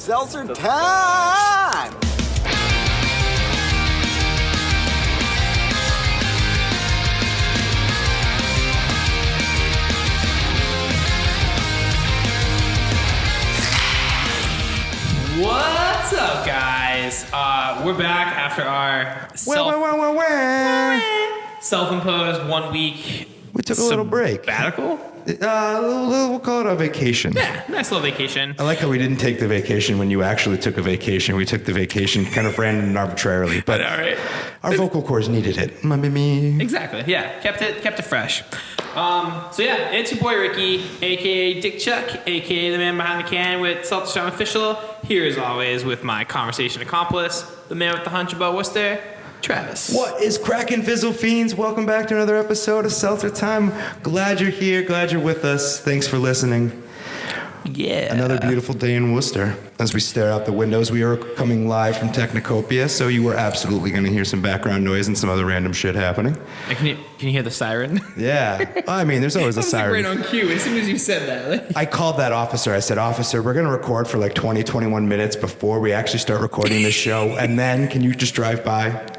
Seltzer Time! What's up, guys? We're back after our self-imposed 1 week. We took a little break. Sabbatical? We'll call it a vacation. Yeah, nice little vacation. I like how we didn't take the vacation when you actually took a vacation. We took the vacation kind of random and arbitrarily. But all right. Our vocal cords needed it. Exactly. Yeah, kept it fresh. So yeah, it's your boy Ricky, aka Dick Chuck, aka the man behind the can with SeltzerTime Time Official. Here as always with my conversation accomplice, the man with the hunch about Worcester, Travis. What is crackin', Fizzle Fiends? Welcome back to another episode of Seltzer Time. Glad you're here. Glad you're with us. Thanks for listening. Yeah. Another beautiful day in Worcester. As we stare out the windows, we are coming live from Technocopia, so you are absolutely going to hear some background noise and some other random shit happening. Can you hear the siren? Yeah. I mean, there's always a siren. Right on cue. As soon as you said that. I called that officer. I said, officer, we're going to record for like 20, 21 minutes before we actually start recording this show, and then can you just drive by?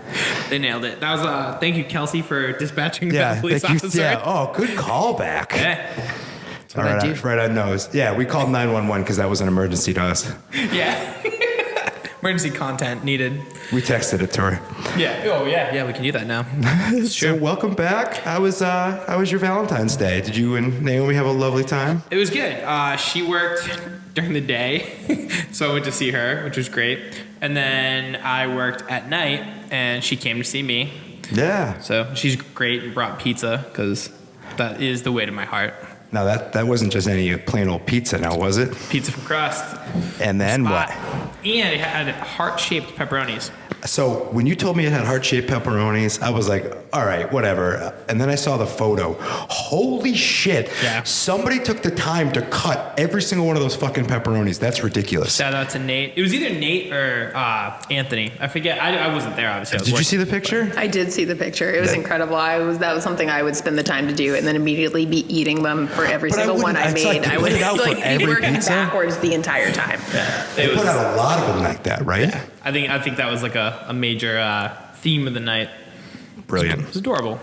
They nailed it. That was thank you, Kelsey, for dispatching the police officer. Yeah. Oh, good callback. Yeah. All right, right on nose. Yeah, we called 911 because that was an emergency to us. Yeah. Emergency content needed. We texted it to her. Yeah. Oh, yeah. Yeah, we can do that now. So welcome back. How was your Valentine's Day? Did you and Naomi have a lovely time? It was good. She worked during the day, so I went to see her, which was great. And then I worked at night, and she came to see me. Yeah. So she's great and brought pizza because that is the way to my heart. Now, that wasn't just any plain old pizza now, was it? Pizza from crust. And then what? And it had heart-shaped pepperonis. So when you told me it had heart-shaped pepperonis, I was like, all right, whatever. And then I saw the photo. Holy shit. Yeah. Somebody took the time to cut every single one of those fucking pepperonis. That's ridiculous. Shout out to Nate. It was either Nate or Anthony. I forget. I wasn't there, obviously. Did you see the picture? I did see the picture. It was incredible. That was something I would spend the time to do and then immediately be eating them for every single one I made. I would be working backwards the entire time. Yeah. They put out a lot of them like that, right? Yeah. I think that was like a major theme of the night. Brilliant. It was adorable.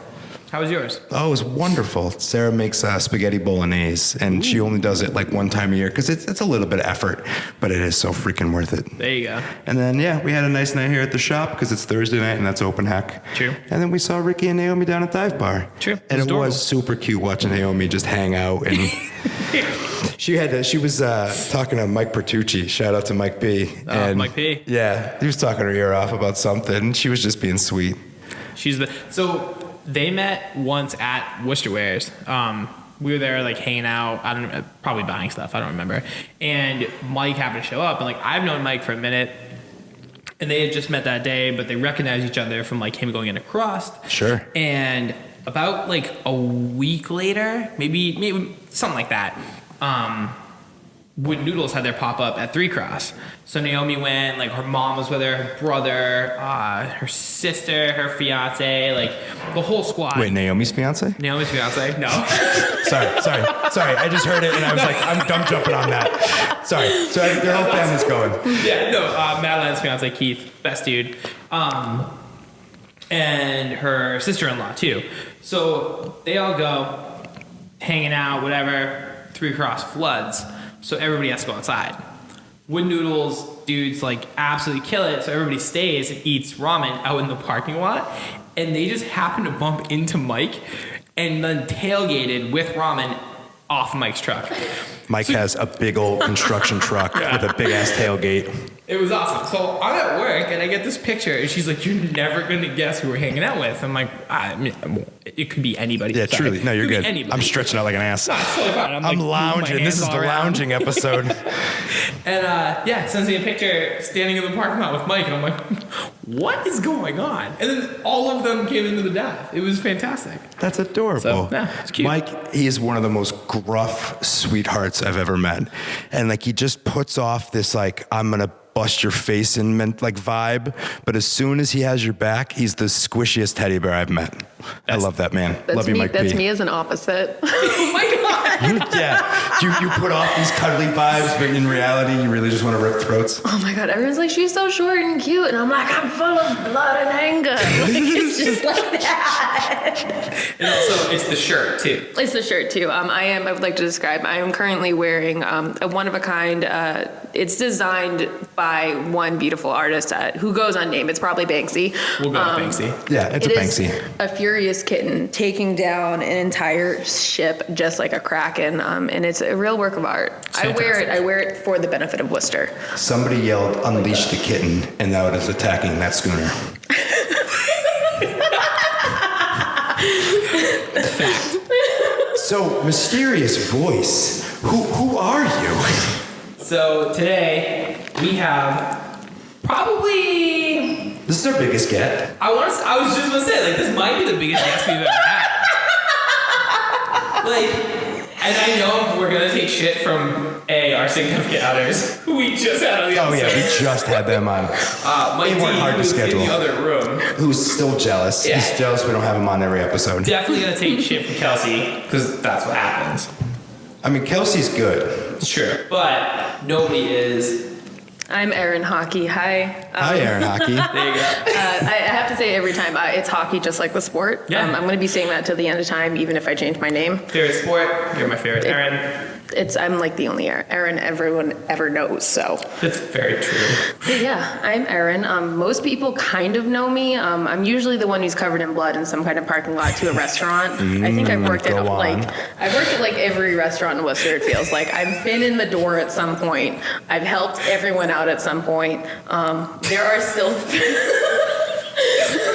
How was yours? Oh, it was wonderful. Sarah makes spaghetti bolognese, and she only does it like one time a year because it's a little bit of effort, but it is so freaking worth it. There you go. And then, yeah, we had a nice night here at the shop because it's Thursday night, and that's open hack. True. And then we saw Ricky and Naomi down at Dive Bar. True. And it was super cute watching Naomi just hang out. And she was talking to Mike Bertucci. Shout out to Mike P. Mike P. Yeah, he was talking her ear off about something. She was just being sweet. So they met once at Worcester Wares. We were there like hanging out. I don't know, probably buying stuff. I don't remember. And Mike happened to show up, and like I've known Mike for a minute, and they had just met that day, but they recognized each other from like him going into Crust. Sure. And about like a week later, maybe something like that. Wood Noodles had their pop-up at 3 Cross. So Naomi went, like her mom was with her brother, her sister, her fiance, like the whole squad. Wait, Naomi's fiance? Naomi's fiance? No. Sorry. I just heard it and I was like, I'm jumping on that. Sorry. So their whole family's going. Yeah, no, Madeline's fiance, Keith, best dude. And her sister-in-law too. So they all go, hanging out, whatever, 3 Cross floods. So everybody has to go outside. Wood Noodles dudes like absolutely kill it. So everybody stays and eats ramen out in the parking lot. And they just happen to bump into Mike and then tailgated with ramen off Mike's truck. Mike has a big old construction truck with a big ass tailgate. It was awesome. So I'm at work and I get this picture and she's like, "You're never going to guess who we're hanging out with." I'm like, it could be anybody. Yeah, truly. No, you're good. I'm stretching out like an ass. No, it's totally fine. I'm lounging. This is the lounging episode. And sends me a picture standing in the parking lot with Mike and I'm like, what is going on? And then all of them came into the dive. It was fantastic. That's adorable. So, yeah, it's cute. Mike, he is one of the most gruff sweethearts I've ever met. And like he just puts off this like, I'm going to bust your face in like vibe, but as soon as he has your back, he's the squishiest teddy bear I've met. I love that man. Love you, Mike That's B. me as an opposite. Oh my God. You put off these cuddly vibes, but in reality, you really just want to rip throats. Oh my God, everyone's like, she's so short and cute. And I'm like, I'm full of blood and anger. Like, it's just like that. And also, it's the shirt, too. It's the shirt, too. I would like to describe, I am currently wearing a one-of-a-kind, it's designed by one beautiful artist who goes unnamed. It's probably Banksy. We'll go with Banksy. Yeah, it's a Banksy. It is a furious kitten taking down an entire ship just like a kraken, and it's a real work of art. I wear it for the benefit of Worcester. Somebody yelled, "Unleash the kitten," and now it is attacking that schooner. Fact. So, mysterious voice. Who are you? So today we have probably. This is our biggest get. I was just gonna say, like, this might be the biggest guest we've ever had. And I know we're gonna take shit from our significant others who we just had on the episode. Oh yeah, we just had them on. Mike They weren't hard to who's schedule. in the other room. Who's still jealous? Yeah. He's jealous we don't have him on every episode. Definitely gonna take shit from Kelsey because that's what happens. I mean, Kelsey's good. It's true, but nobody is. I'm Erin Hockey. Hi. Hi, Erin Hockey. There you go. I have to say every time, it's hockey just like the sport. Yeah. I'm going to be saying that till the end of time, even if I change my name. Favorite sport? You're my favorite, Erin. I'm like the only Erin everyone ever knows, so. That's very true. But yeah, I'm Erin. Most people kind of know me. I'm usually the one who's covered in blood in some kind of parking lot to a restaurant. I think I've worked at every restaurant in Worcester, it feels like. I've been in the door at some point. I've helped everyone out at some point. There are still...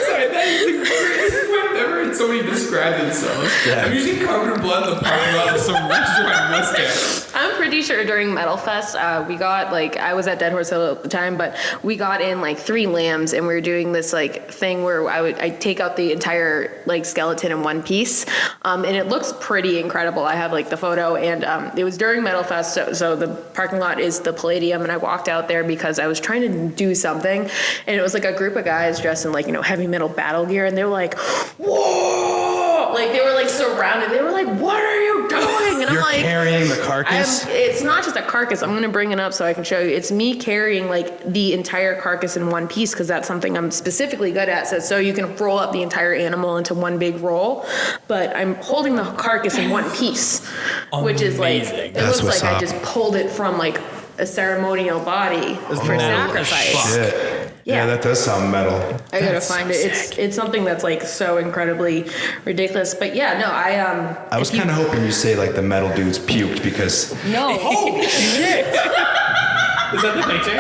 Sorry, that is the greatest. I've never heard somebody describe themselves. Yeah. I'm usually covered in blood in the parking lot of some restaurant in Worcester. I'm pretty sure during Metal Fest, we got I was at Dead Horse Hill at the time, but we got in 3 lambs, and we were doing this thing where I'd take out the entire skeleton in one piece, and it looks pretty incredible. I have the photo, and it was during Metal Fest, so the parking lot is the Palladium, and I walked out there because I was trying to do something, and it was a group of guys dressed in heavy metal battle gear, and they were like, whoa! They were surrounded. They were like, what are you doing? And You're I'm carrying the carcass? it's not just a carcass. I'm going to bring it up so I can show you. It's me carrying the entire carcass in one piece because that's something I'm specifically good at. So you can roll up the entire animal into one big roll, but I'm holding the carcass in one piece, which is Amazing. it That's looks what's like up. I just pulled it from a ceremonial body for sacrifice. Shit. Yeah, that does sound metal. I gotta That's find so it. sick. It's something that's so incredibly ridiculous. But yeah, no, I was kind of hoping you say the metal dudes puked because no. Holy shit! Is that the picture?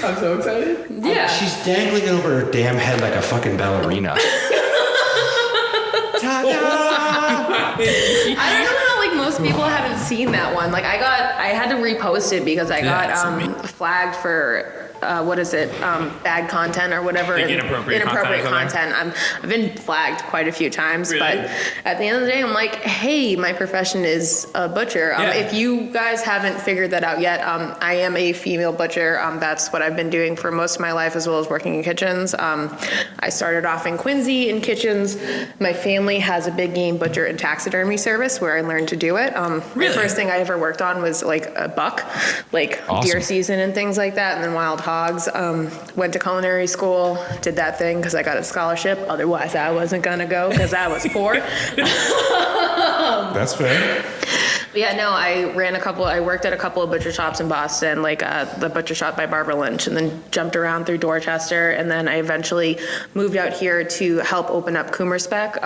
I'm so excited. Yeah. she's dangling over her damn head like a fucking ballerina. I don't know how most people haven't seen that one. I had to repost it because I That's got amazing. flagged for what is it? Bad content or whatever. Inappropriate content or content. I've been flagged quite a few times, Really? but at the end of the day, I'm like, hey, my profession is a butcher. Yeah. If you guys haven't figured that out yet, I am a female butcher. That's what I've been doing for most of my life, as well as working in kitchens. I started off in Quincy in kitchens. My family has a big game butcher and taxidermy service where I learned to do it. Really? The first thing I ever worked on was a buck, Awesome. deer season and things like that, and then wild hogs. Went to culinary school, did that thing because I got a scholarship. Otherwise, I wasn't gonna go because I was poor. That's fair. But yeah, no, I worked at a couple of butcher shops in Boston, the butcher shop by Barbara Lynch, and then jumped around through Dorchester, and then I eventually moved out here to help open up Coomer Spec.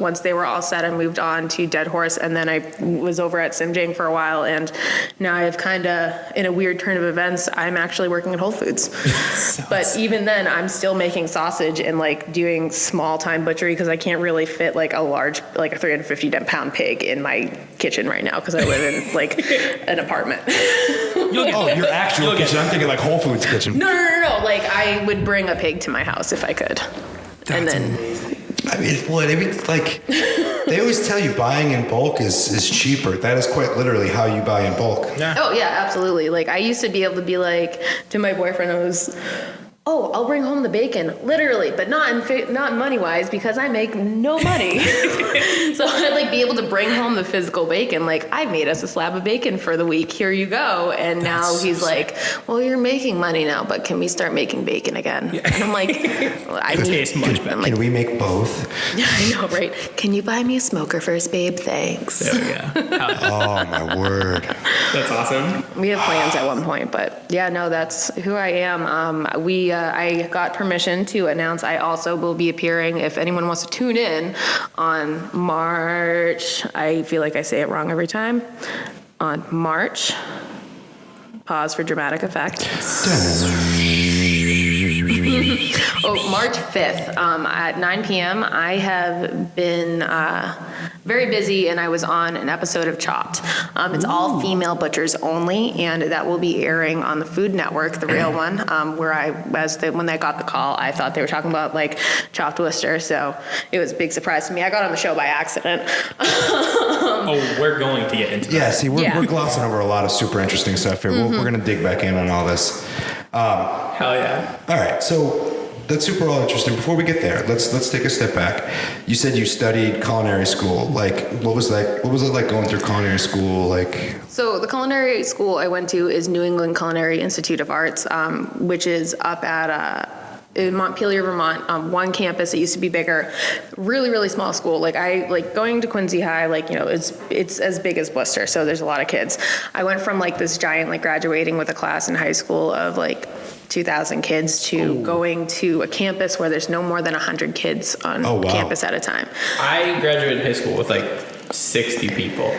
Once they were all set, I moved on to Dead Horse, and then I was over at Simjang for a while, and now I've in a weird turn of events, I'm actually working at Whole Foods. But even then, I'm still making sausage and doing small time butchery because I can't really fit a large, a 350-pound pig in my kitchen right now because I live in an apartment. Oh, your actual kitchen. I'm thinking Whole Foods kitchen. No. I would bring a pig to my house if I could. And then I mean, they always tell you buying in bulk is cheaper. That is quite literally how you buy in bulk. Yeah. oh yeah, absolutely. I used to be able to be to my boyfriend, oh, I'll bring home the bacon, literally, but not money wise because I make no money. So I'd like be able to bring home the physical bacon. Like, I made us a slab of bacon for the week. Here you go. And now he's like, well, you're making money now, but can we start making bacon again? Yeah. And I'm like, well, it tastes much better. Can we make both? Yeah, I know, right? Can you buy me a smoker first, babe? Thanks. There we go. Oh my word. That's awesome. We have plans at one point, but yeah, no, that's who I am. I got permission to announce I also will be appearing, if anyone wants to tune in, on March, I feel like I say it wrong every time, on March, pause for dramatic effect. March 5th at 9 p.m. I have been very busy, and I was on an episode of Chopped. It's all female butchers only, and that will be airing on the Food Network, the real one, where when I got the call, I thought they were talking about like chopped Worcester, so it was a big surprise to me. I got on the show by accident. We're going to get into that. Yeah, see, we're glossing over a lot of super interesting stuff here. We're going to dig back in on all this. Hell yeah. All right, so that's super all interesting. Before we get there, let's take a step back. You said you studied culinary school. Like, what was it like going through culinary school? Like, so the culinary school I went to is New England Culinary Institute of Arts, which is up at in Montpelier, Vermont, one campus. It used to be bigger, really, really small school. Like going to Quincy High, it's as big as Worcester. So there's a lot of kids. I went from like this giant, like graduating with a class in high school of like 2,000 kids to going to a campus where there's no more than 100 kids on campus at a time. I graduated high school with like 60 people.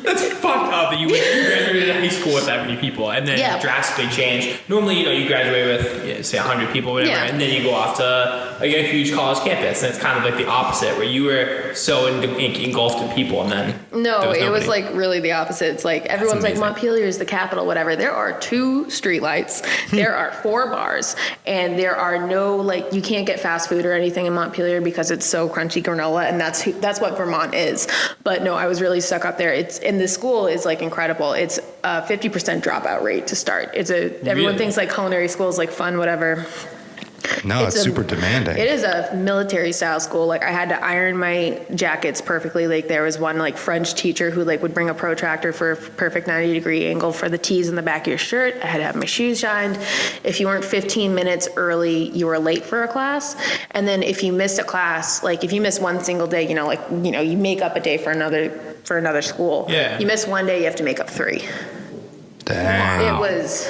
That's fucked up that you graduated high school with that many people and then drastically changed. Normally, you graduate with, say, 100 people, whatever, and then you go off to a huge college campus, and it's kind of like the opposite, where you were so engulfed in people, and then no, it was like really the opposite. It's like everyone's like Montpelier is the capital, whatever. There are 2 streetlights, there are 4 bars, and there are no you can't get fast food or anything in Montpelier because it's so crunchy granola, and that's what Vermont is. But no, I was really stuck up there. And the school is like incredible. It's a 50% dropout rate to start. Everyone thinks like culinary school is like fun, whatever. No, it's super demanding. It is a military style school. Like I had to iron my jackets perfectly. Like there was one like French teacher who like would bring a protractor for a perfect 90-degree angle for the T's in the back of your shirt. I had to have my shoes shined. If you weren't 15 minutes early, you were late for a class. And then if you missed a class, like if you miss one single day, you make up a day for another school. Yeah. You miss one day, you have to make up 3. Damn. It was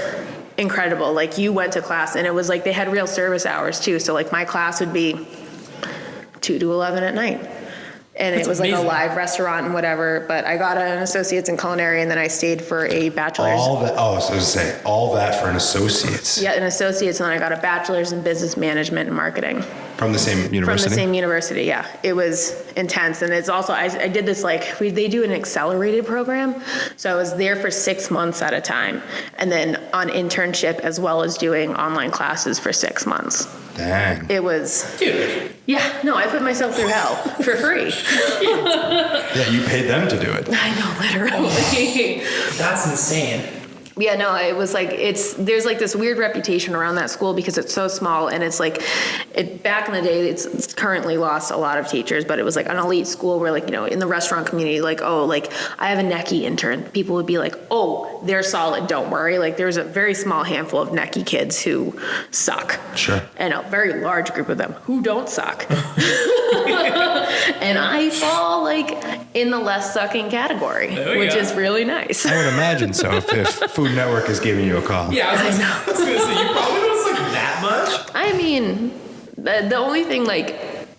incredible. Like you went to class and it was like they had real service hours too. So like my class would be 2 to 11 at night. And it was amazing. Like a live restaurant and whatever. But I got an associate's in culinary and then I stayed for a bachelor's. All that for an associate's. Yeah, an associate's, and then I got a bachelor's in business management and marketing. From the same university? From the same university, yeah. It was intense. And it's also, I did this they do an accelerated program. So I was there for 6 months at a time. And then on internship as well as doing online classes for 6 months. Dang. It was... Dude. Yeah, no, I put myself through hell for free. Yeah, you paid them to do it. I know, literally. That's insane. Yeah, no, it was like, there's like this weird reputation around that school because it's so small, and it's like, back in the day, it's currently lost a lot of teachers, but it was like an elite school where in the restaurant community, I have a necky intern. People would be like, oh, they're solid, don't worry. Like there's a very small handful of necky kids who suck. Sure. And a very large group of them who don't suck. And I fall in the less sucking category, which is really nice. I would imagine so if Food Network is giving you a call. Yeah, I was going to say, you probably don't suck that much. I mean, the only thing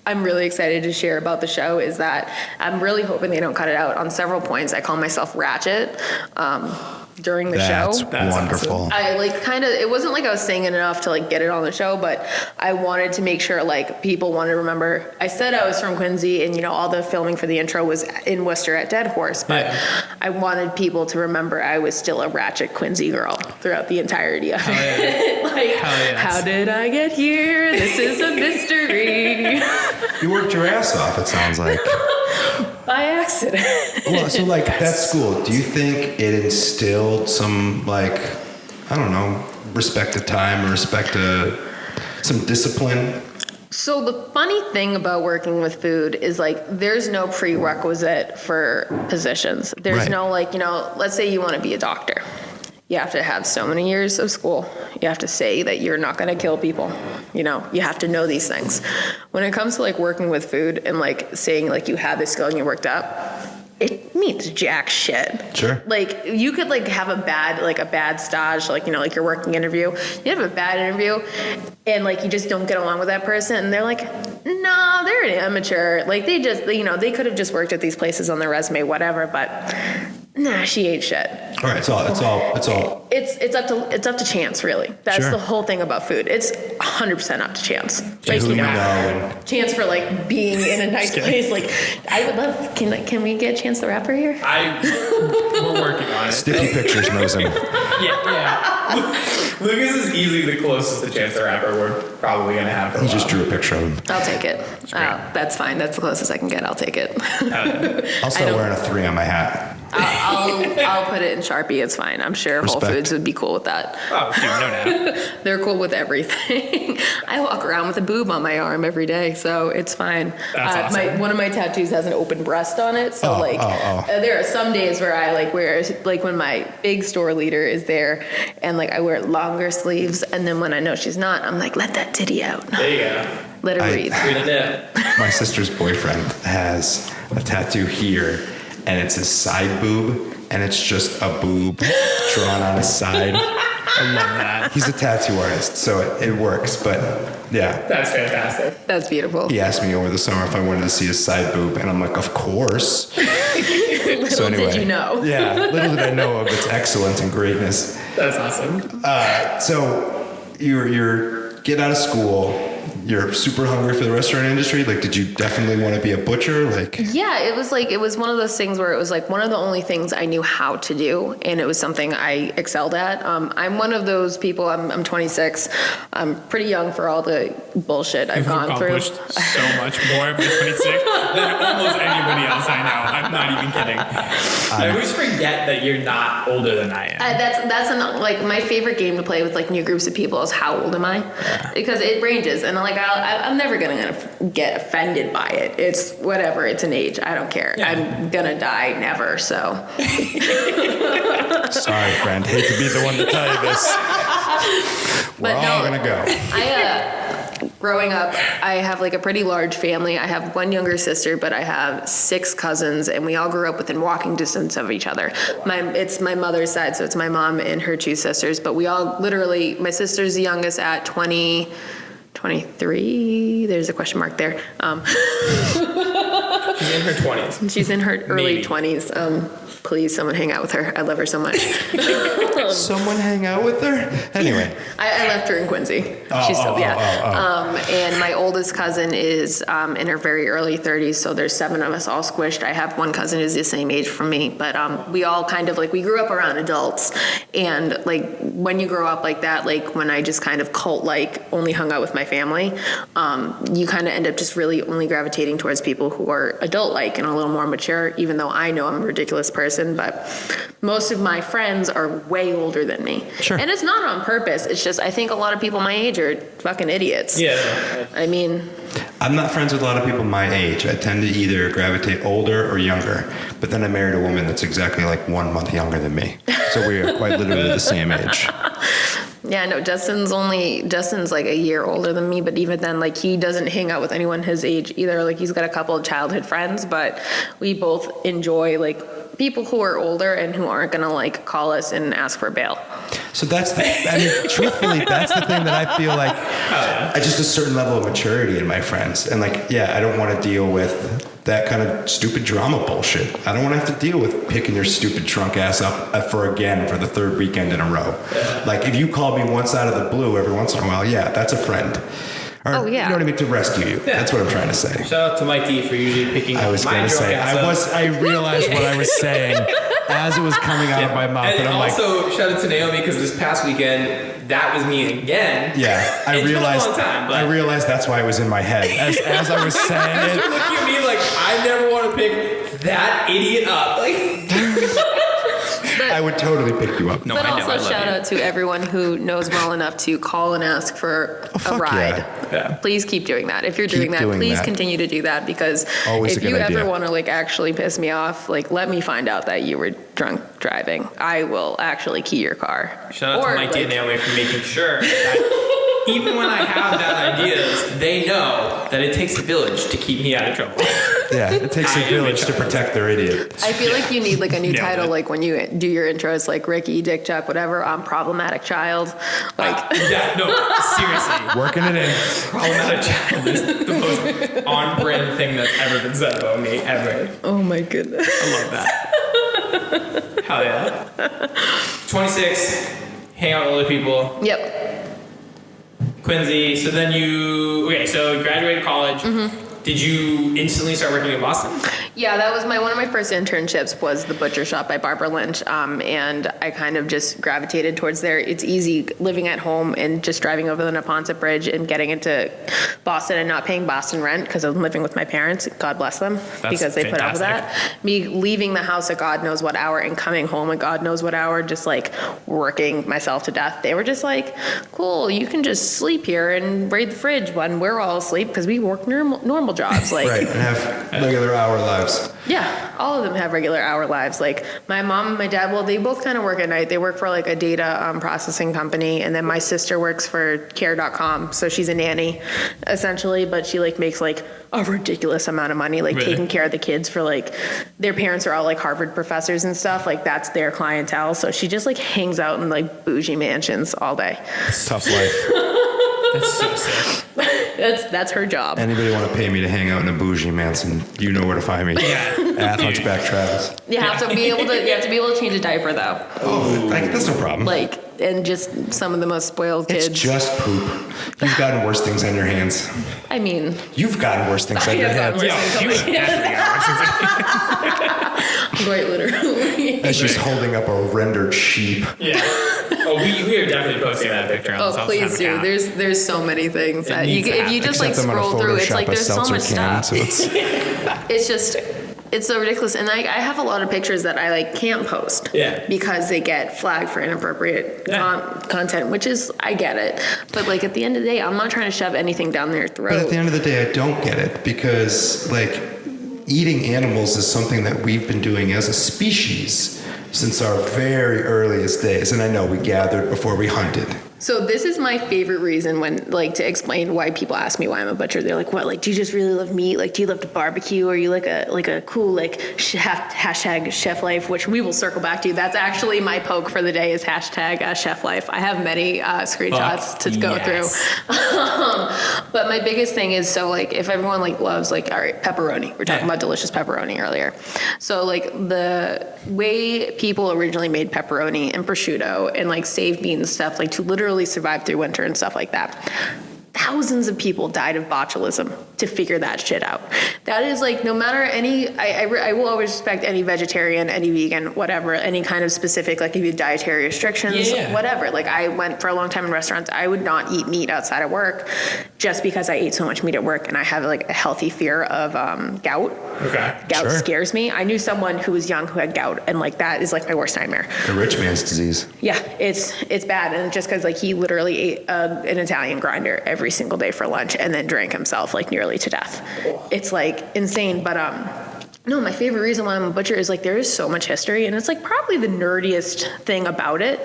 I'm really excited to share about the show is that I'm really hoping they don't cut it out. On several points, I call myself Ratchet. During the show. That's wonderful. Awesome. I it wasn't like I was saying it enough to get it on the show, but I wanted to make sure people wanted to remember. I said I was from Quincy and all the filming for the intro was in Worcester at Dead Horse, but I wanted people to remember I was still a ratchet Quincy girl throughout the entirety of it. How did I get here? This is a mystery. You worked your ass off, it sounds like. By accident. Well, so that school, do you think it instilled some I don't know, respect to time or respect to some discipline? So the funny thing about working with food is like there's no prerequisite for positions. There's Right. no like, let's say you want to be a doctor. You have to have so many years of school. You have to say that you're not going to kill people. You have to know these things. When it comes to like working with food and like saying like you have this skill and you worked up, it means jack shit. Sure. Like you could like have a bad stage, like your working interview. You have a bad interview and like you just don't get along with that person and they're like, no, they're an amateur. Like they just, they could have just worked at these places on their resume, whatever, but nah, she ain't shit. All right, it's all. It's up to chance, really. That's Sure. the whole thing about food. It's 100% up to chance. Who you know. Chance for like being in a nice place. Like I would love. Can we get Chance the Rapper here? We're working on it. Stiffy Pictures knows him. Yeah. Lucas is easily the closest to Chance the Rapper we're probably gonna have. For He a just while. drew a picture of him. I'll take it. That's fine. That's the closest I can get. I'll take it. I'll start wearing a 3 on my hat. I'll put it in Sharpie. It's fine. I'm sure Respect. Whole Foods would be cool with that. Oh, dude, no doubt. They're cool with everything. I walk around with a boob on my arm every day, so it's fine. That's awesome. One of my tattoos has an open breast on it, so there are some days where I like wear like when my big store leader is there, and like I wear longer sleeves, and then when I know she's not, I'm like, let that titty out. There you go. Let her breathe. Breathe it in. My sister's boyfriend has a tattoo here, and it's his side boob, and it's just a boob drawn on his side. I love that. He's a tattoo artist, so it works, but yeah. That's fantastic. That's beautiful. He asked me over the summer if I wanted to see his side boob, and I'm like, of course. Little did you know. Yeah, little did I know of its excellence and greatness. That's awesome. So you're get out of school. You're super hungry for the restaurant industry. Like, did you definitely want to be a butcher? Like, yeah, it was one of those things where it was like one of the only things I knew how to do, and it was something I excelled at. I'm one of those people. I'm 26. I'm pretty young for all the bullshit I've gone through. Accomplished so much more at 26 than almost anybody else I know. I'm not even kidding. I always forget that you're not older than I am. That's like my favorite game to play with like new groups of people is how old am I? Yeah. Because it ranges, and like I'm never gonna get offended by it. It's whatever. It's an age. I don't care. Yeah. I'm gonna die never. So. Sorry, friend. Hate to be the one to tell you this. We're all gonna go. Growing up, I have like a pretty large family. I have one younger sister, but I have 6 cousins, and we all grew up within walking distance of each other. It's my mother's side, so it's my mom and her 2 sisters, but we all literally, my sister's the youngest at 23. There's a question mark there. She's in her 20s. She's in her early 20s. Please, someone hang out with her. I love her so much. Someone hang out with her? Anyway. I left her in Quincy. And my oldest cousin is in her very early 30s, so there's 7 of us all squished. I have one cousin who's the same age from me, but we all kind of like, we grew up around adults, and like when you grow up like that, like when I just kind of cult-like only hung out with my family, you kind of end up just really only gravitating towards people who are adult-like and a little more mature, even though I know I'm a ridiculous person, but most of my friends are way older than me. Sure. And it's not on purpose. It's just, I think a lot of people my age are fucking idiots. Yeah. I mean, I'm not friends with a lot of people my age. I tend to either gravitate older or younger. But then I married a woman that's exactly like 1 month younger than me. So we are quite literally the same age. yeah, no, Justin's like a year older than me, but even then, like, he doesn't hang out with anyone his age either. Like, he's got a couple of childhood friends, but we both enjoy, like, people who are older and who aren't gonna like call us and ask for bail. So truthfully, that's the thing that I feel like I just a certain level of maturity in my friends. And like, yeah, I don't want to deal with that kind of stupid drama bullshit. I don't want to have to deal with picking your stupid drunk ass up for the 3rd weekend in a row. Like if you call me once out of the blue every once in a while, yeah, that's a friend. Or, oh, yeah. You know what I mean? To rescue you. Yeah. That's what I'm trying to say. Shout out to Mike D for usually picking I was going to say, I realized what I was saying as it was coming out of my mouth. And I'm also, shout out to Naomi, because this past weekend, that was me again. Yeah, I realized. Been a long time, but I realized that's why it was in my head as I was saying it. You're looking at me like I never want to pick that idiot up. Like, I would totally pick you up. No, But I know. I also love shout you. out to everyone who knows well enough to call and ask for a fuck ride. Yeah. Please keep doing that. If you're Keep doing that, doing please that. continue to do that because Always a if good you idea. ever want to like actually piss me off, like let me find out that you were drunk driving. I will actually key your car. Shout out Or, to Mike like, and Naomi for making sure that even when I have bad ideas, they know that it takes a village to keep me out of trouble. Yeah, it takes a I am village in to charge. protect their idiot. I feel like you need like a new Nailed title, it. like when you do your intros, like Ricky, Dick, Chuck, whatever. I'm problematic child. Like, Yeah, no, seriously. Working it in. Problematic child is the most on-brand thing that's ever been said about me, ever. oh my goodness. I love that. Hell yeah. 26, hang out with other people. Yep. Quincy, so then so you graduated college. Mm-hmm. Did you instantly start working in Boston? Yeah, that was one of my first internships was the butcher shop by Barbara Lynch, and I kind of just gravitated towards there. It's easy living at home and just driving over the Neponset Bridge and getting into Boston and not paying Boston rent because I'm living with my parents. God bless them because they put up with that. Me leaving the house at God knows what hour and coming home at God knows what hour, just like working myself to death. They were just like, "Cool, you can just sleep here and raid the fridge when we're all asleep because we work normal jobs." Like, Right, and have regular hour lives. yeah, all of them have regular hour lives. Like my mom and my dad, well, they both kind of work at night. They work for like a data processing company. And then my sister works for care.com. So she's a nanny essentially, but she like makes like a ridiculous amount of money, like Really? taking care of the kids for like, their parents are all like Harvard professors and stuff. Like that's their clientele. So she just like hangs out in like bougie mansions all day. It's a tough life. That's so sick. That's her job. Anybody want to pay me to hang out in a bougie mansion, you know where to find me. Yeah. At Hunchback Travis. You have to be able to change a diaper though. Oh, that's no problem. Like, and just some of the most spoiled kids. It's just poop. You've gotten worse things on your hands. I mean, You've gotten worse things on your have gotten hands. worse. Yo, she was definitely quite literally. That's just holding up a rendered sheep. Yeah. Oh, we are definitely posting that picture on the Oh, Seltzer please do. Time account. There's so many things that needs to if you happen. just like Except I'm on a scroll through, it's Photoshop like a there's so seltzer much can, stuff. so it's It's so ridiculous, and like I have a lot of pictures that I like can't post. Yeah. Because they get flagged for inappropriate content, which is I get it, but like at the end of the day, I'm not trying to shove anything down their throat. But at the end of the day, I don't get it because, like, eating animals is something that we've been doing as a species since our very earliest days. And I know we gathered before we hunted. So this is my favorite reason when, like, to explain why people ask me why I'm a butcher. They're like, "What? Like, do you just really love meat? Like, do you love to barbecue? Or are you like a cool like hashtag chef life?" Which we will circle back to. That's actually my poke for the day is hashtag chef life. I have many screenshots to go through. But my biggest thing is so like if everyone like loves like all right pepperoni. We're talking about delicious pepperoni earlier. So like the way people originally made pepperoni and prosciutto and like saved meat and stuff like to literally survive through winter and stuff like that. Thousands of people died of botulism to figure that shit out. That is like, no matter any, I will always respect any vegetarian, any vegan, whatever, any kind of specific, like if you have dietary restrictions, whatever. Like I went for a long time in restaurants, I would not eat meat outside of work just because I ate so much meat at work and I have like a healthy fear of gout. Okay. Gout scares me. I knew someone who was young who had gout and like that is like my worst nightmare. The rich man's disease. Yeah, it's bad, and just because like he literally ate an Italian grinder every single day for lunch and then drank himself like nearly to death. It's like insane, but no, my favorite reason why I'm a butcher is like there is so much history, and it's like probably the nerdiest thing about it,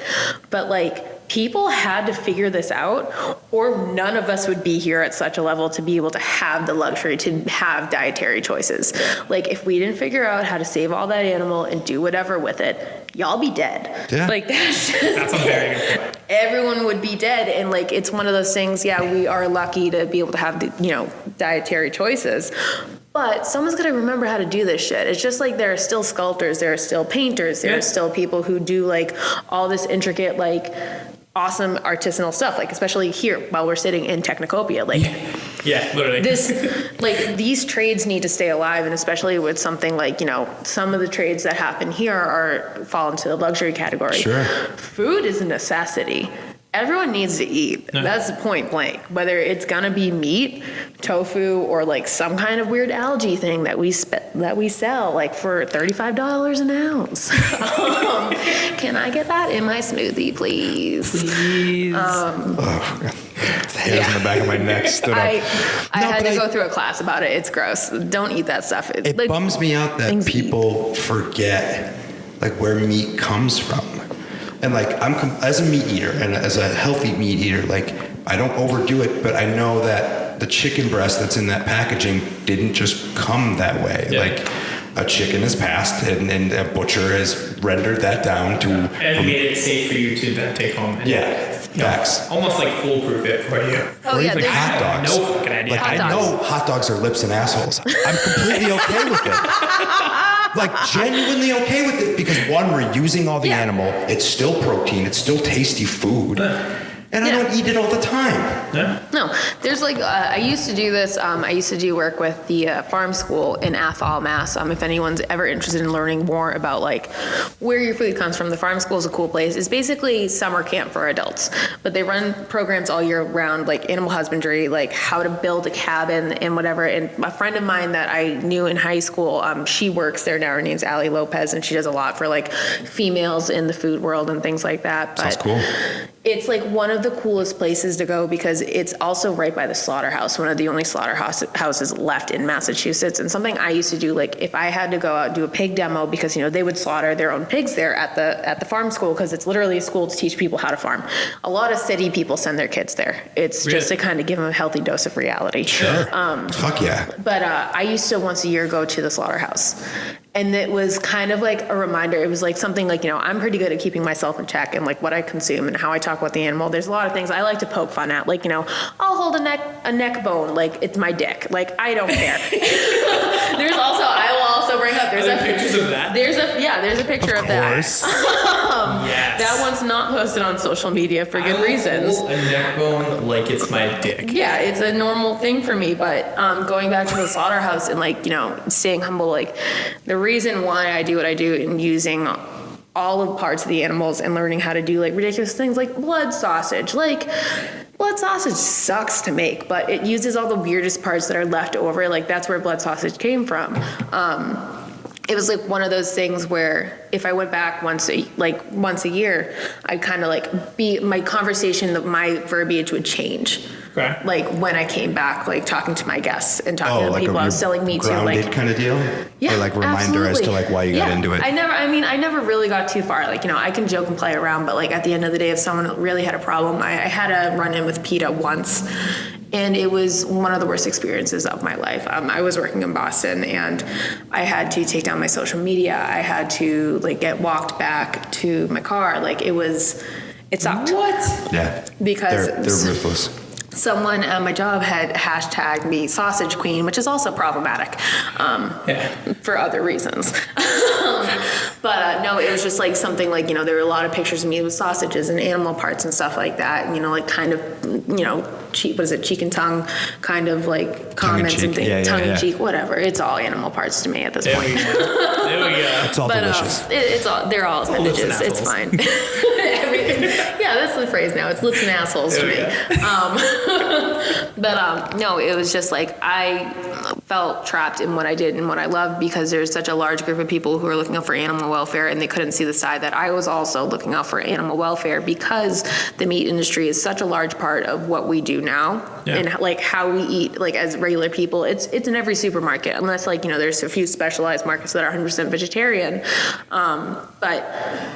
but like people had to figure this out or none of us would be here at such a level to be able to have the luxury to have dietary choices. Like if we didn't figure out how to save all that animal and do whatever with it, y'all be dead. Yeah. Like that's just, That's a very good point. everyone would be dead. And like it's one of those things, yeah, we are lucky to be able to have the, dietary choices. But someone's got to remember how to do this shit. It's just like there are still sculptors, there are still painters, there are still people who do like all this intricate like awesome artisanal stuff, like especially here while we're sitting in Technocopia. Like Yeah, literally. these trades need to stay alive, and especially with something like, some of the trades that happen here fall into the luxury category. Sure. Food is a necessity. everyone needs to eat. That's point blank. Whether it's gonna be meat, tofu, or like some kind of weird algae thing that we sell like for $35 an ounce. Can I get that in my smoothie, please? Please. The hairs in the back of my neck stood up. I had to go through a class about it. It's gross. Don't eat that stuff. It like, bums me out that people forget like where meat comes from. And like as a meat eater and as a healthy meat eater, like I don't overdo it, but I know that the chicken breast that's in that packaging didn't just come that way. Yeah. Like a chicken is passed and a butcher has rendered that down to And made it safe for you to then take home. And, facts. Almost like foolproof it for you. Oh, yeah, Like hot dogs. No fucking idea. Like Hot I dogs. know hot dogs are lips and assholes. I'm completely okay with it. Like genuinely okay with it because one, we're using all the animal. It's still protein. It's still tasty food. And I don't eat it all the time. Yeah. No, there's like, I used to do this. I used to do work with the farm school in Athol, Mass. If anyone's ever interested in learning more about like where your food comes from, the farm school is a cool place. It's basically summer camp for adults, but they run programs all year round, like animal husbandry, like how to build a cabin and whatever. And a friend of mine that I knew in high school, she works there now. Her name's Allie Lopez, and she does a lot for like females in the food world and things like that. But Sounds cool. It's like one of the coolest places to go because it's also right by the slaughterhouse, one of the only slaughterhouses left in Massachusetts. And something I used to do, like if I had to go out and do a pig demo, because they would slaughter their own pigs there at the farm school, because it's literally a school to teach people how to farm. A lot of city people send their kids there. It's just to kind of give them a healthy dose of reality. Sure. Fuck yeah. But I used to once a year go to the slaughterhouse. And it was kind of like a reminder. It was like something like, I'm pretty good at keeping myself in check and like what I consume and how I talk about the animal. There's a lot of things I like to poke fun at. Like, I'll hold a neck bone like it's my dick. Like, I don't care. I will also bring up, there's pictures of that? There's a picture of that. Yes. That one's not posted on social media for good reasons. A neck bone like it's my dick. Yeah, it's a normal thing for me, but going back to the slaughterhouse and like, staying humble, like the reason why I do what I do and using all of parts of the animals and learning how to do like ridiculous things like blood sausage. Like blood sausage sucks to make, but it uses all the weirdest parts that are left over. Like that's where blood sausage came from. It was like one of those things where if I went back once a year, I'd kind of like my conversation, my verbiage would change. Okay. Like when I came back, like talking to my guests and talking to like people I was selling meat to, like kind of deal. yeah, or like reminder as to like why you got into it. I never really got too far. Like I can joke and play around, but like at the end of the day, if someone really had a problem, I had a run in with PETA once. And it was one of the worst experiences of my life. I was working in Boston and I had to take down my social media. I had to like get walked back to my car. Like it sucked. What? Yeah. Because they're ruthless. Someone at my job had hashtagged me sausage queen, which is also problematic for other reasons. But no, it was just like something like, there were a lot of pictures of me with sausages and animal parts and stuff like that. And, like kind of, cheek and tongue kind of like comments and things, tongue in cheek, whatever. It's all animal parts to me at this point. There we go. It's all delicious. They're all appendages. It's fine. Everything. Yeah, that's the phrase now. It's lips and assholes to me. But no, it was just like I felt trapped in what I did and what I loved because there's such a large group of people who are looking out for animal welfare and they couldn't see the side that I was also looking out for animal welfare because the meat industry is such a large part of what we do now and like how we eat like as regular people. It's in every supermarket unless like, there's a few specialized markets that are 100% vegetarian. But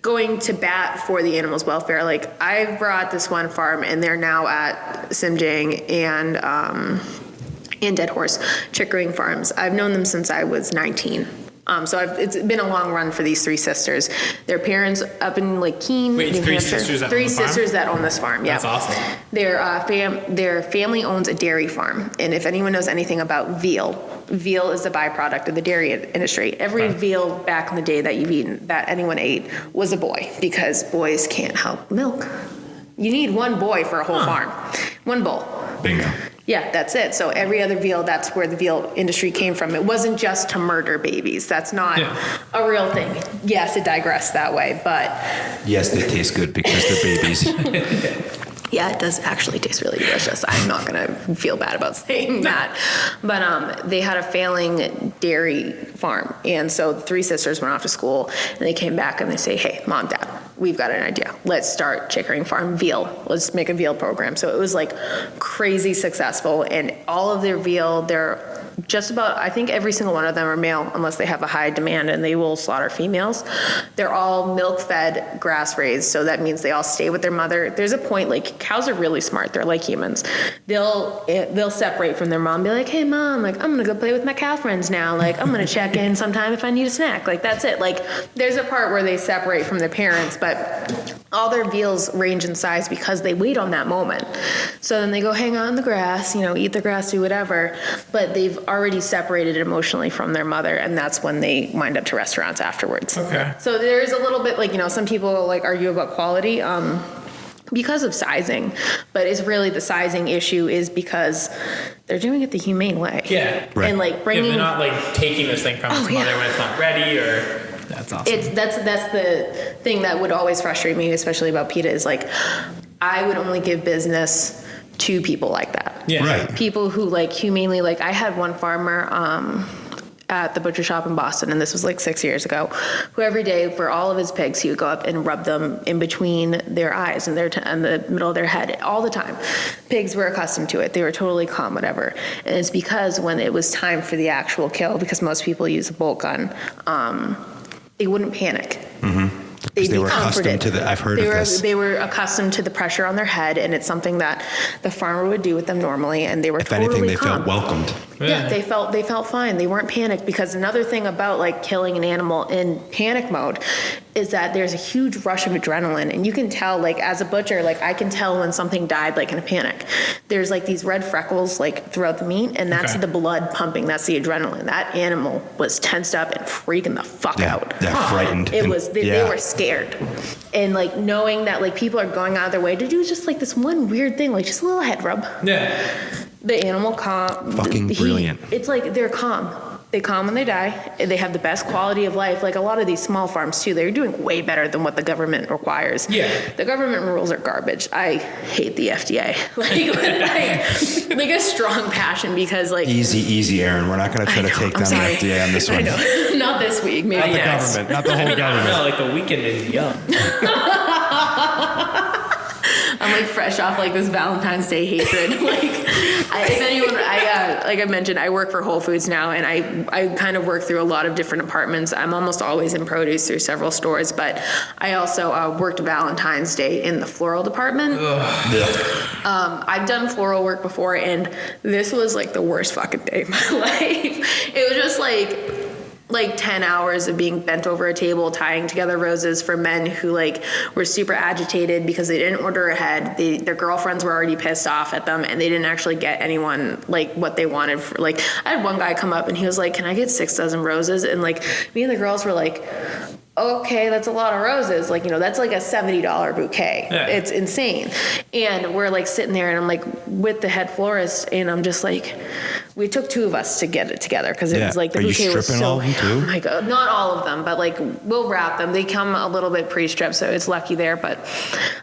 going to bat for the animals' welfare. Like I brought this one farm and they're now at Simjang and Dead Horse Chickering Farms. I've known them since I was 19. So it's been a long run for these three sisters. Their parents up in like Keene, Wait, New three Hampshire. sisters that Three own the farm? sisters that own this farm. Yeah, That's awesome. Their family owns a dairy farm, and if anyone knows anything about veal is the byproduct of the dairy industry. Every veal back in the day that you've eaten, that anyone ate, was a boy because boys can't help milk. You need one boy for a whole farm, one bull. Bingo. Yeah, that's it. So every other veal, that's where the veal industry came from. It wasn't just to murder babies. That's not a real thing. Yes, it digressed that way, but... Yes, they taste good because they're babies. Yeah, it does actually taste really delicious. I'm not going to feel bad about saying that. But they had a failing dairy farm. And so the three sisters went off to school, and they came back and they say, hey, Mom, Dad, we've got an idea. Let's start Chickering Farm veal. Let's make a veal program. So it was like crazy successful. And all of their veal, they're just about, I think every single one of them are male unless they have a high demand, and they will slaughter females. They're all milk-fed, grass-raised, so that means they all stay with their mother. There's a point, like, cows are really smart. They're like humans. They'll separate from their mom, be like, hey, Mom, like, I'm gonna go play with my cow friends now. Like, I'm gonna check in sometime if I need a snack. Like, that's it. Like, there's a part where they separate from their parents, but all their veals range in size because they wait on that moment. So then they go hang out in the grass, eat the grass, do whatever, but they've already separated emotionally from their mother, and that's when they wind up to restaurants afterwards. Okay. So there's a little bit, like, some people like argue about quality because of sizing, but it's really the sizing issue is because they're doing it the humane way. Yeah. Right. And like bringing, they're not like taking this thing from its mother when it's not ready, or that's awesome. that's the thing that would always frustrate me, especially about PETA, is like I would only give business to people like that. Yeah. Right. People who like humanely, like I had one farmer at the butcher shop in Boston, and this was like 6 years ago, who every day for all of his pigs, he would go up and rub them in between their eyes and and the middle of their head all the time. Pigs were accustomed to it. They were totally calm, whatever. And it's because when it was time for the actual kill, because most people use a bolt gun, they wouldn't panic. Mm-hmm. They were accustomed to I've heard of this. They were accustomed to the pressure on their head, and it's something that the farmer would do with them normally, and they were totally calm. If anything, they felt welcomed. Yeah, they felt fine. They weren't panicked, because another thing about like killing an animal in panic mode is that there's a huge rush of adrenaline, and you can tell, like as a butcher, like I can tell when something died like in a panic. There's like these red freckles like throughout the meat, and that's the blood pumping. That's the adrenaline. That animal was tensed up and freaking the fuck out. Yeah, frightened. It was they were scared, and like knowing that like people are going out of their way to do just like this one weird thing, like just a little head rub. Yeah. The animal calm. Fucking brilliant. It's like they're calm. They calm when they die. They have the best quality of life. Like a lot of these small farms too, they're doing way better than what the government requires. Yeah. The government rules are garbage. I hate the FDA. Like a strong passion, because like. Easy, Erin. We're not going to try to take down the FDA on this one. I know. Not this week. Maybe Not the next. government. Not the whole government. No, like the weekend is young. I'm like fresh off like this Valentine's Day hatred. If anyone, like I mentioned, I work for Whole Foods now, and I kind of work through a lot of different departments. I'm almost always in produce through several stores, but I also worked Valentine's Day in the floral department. I've done floral work before, and this was like the worst fucking day of my life. It was just like 10 hours of being bent over a table tying together roses for men who like were super agitated because they didn't order ahead. Their girlfriends were already pissed off at them, and they didn't actually get anyone like what they wanted. Like I had one guy come up and he was like, can I get 6 dozen roses? And like me and the girls were like, okay, that's a lot of roses. Like, that's like a $70 bouquet. Yeah. It's insane. And we're like sitting there, and I'm like with the head florist, and I'm just like, we took 2 of us to get it together, because it was like the bouquet was so. All of them too? Oh my God, not all of them, but like we'll wrap them. They come a little bit pre-stripped, so it's lucky there. But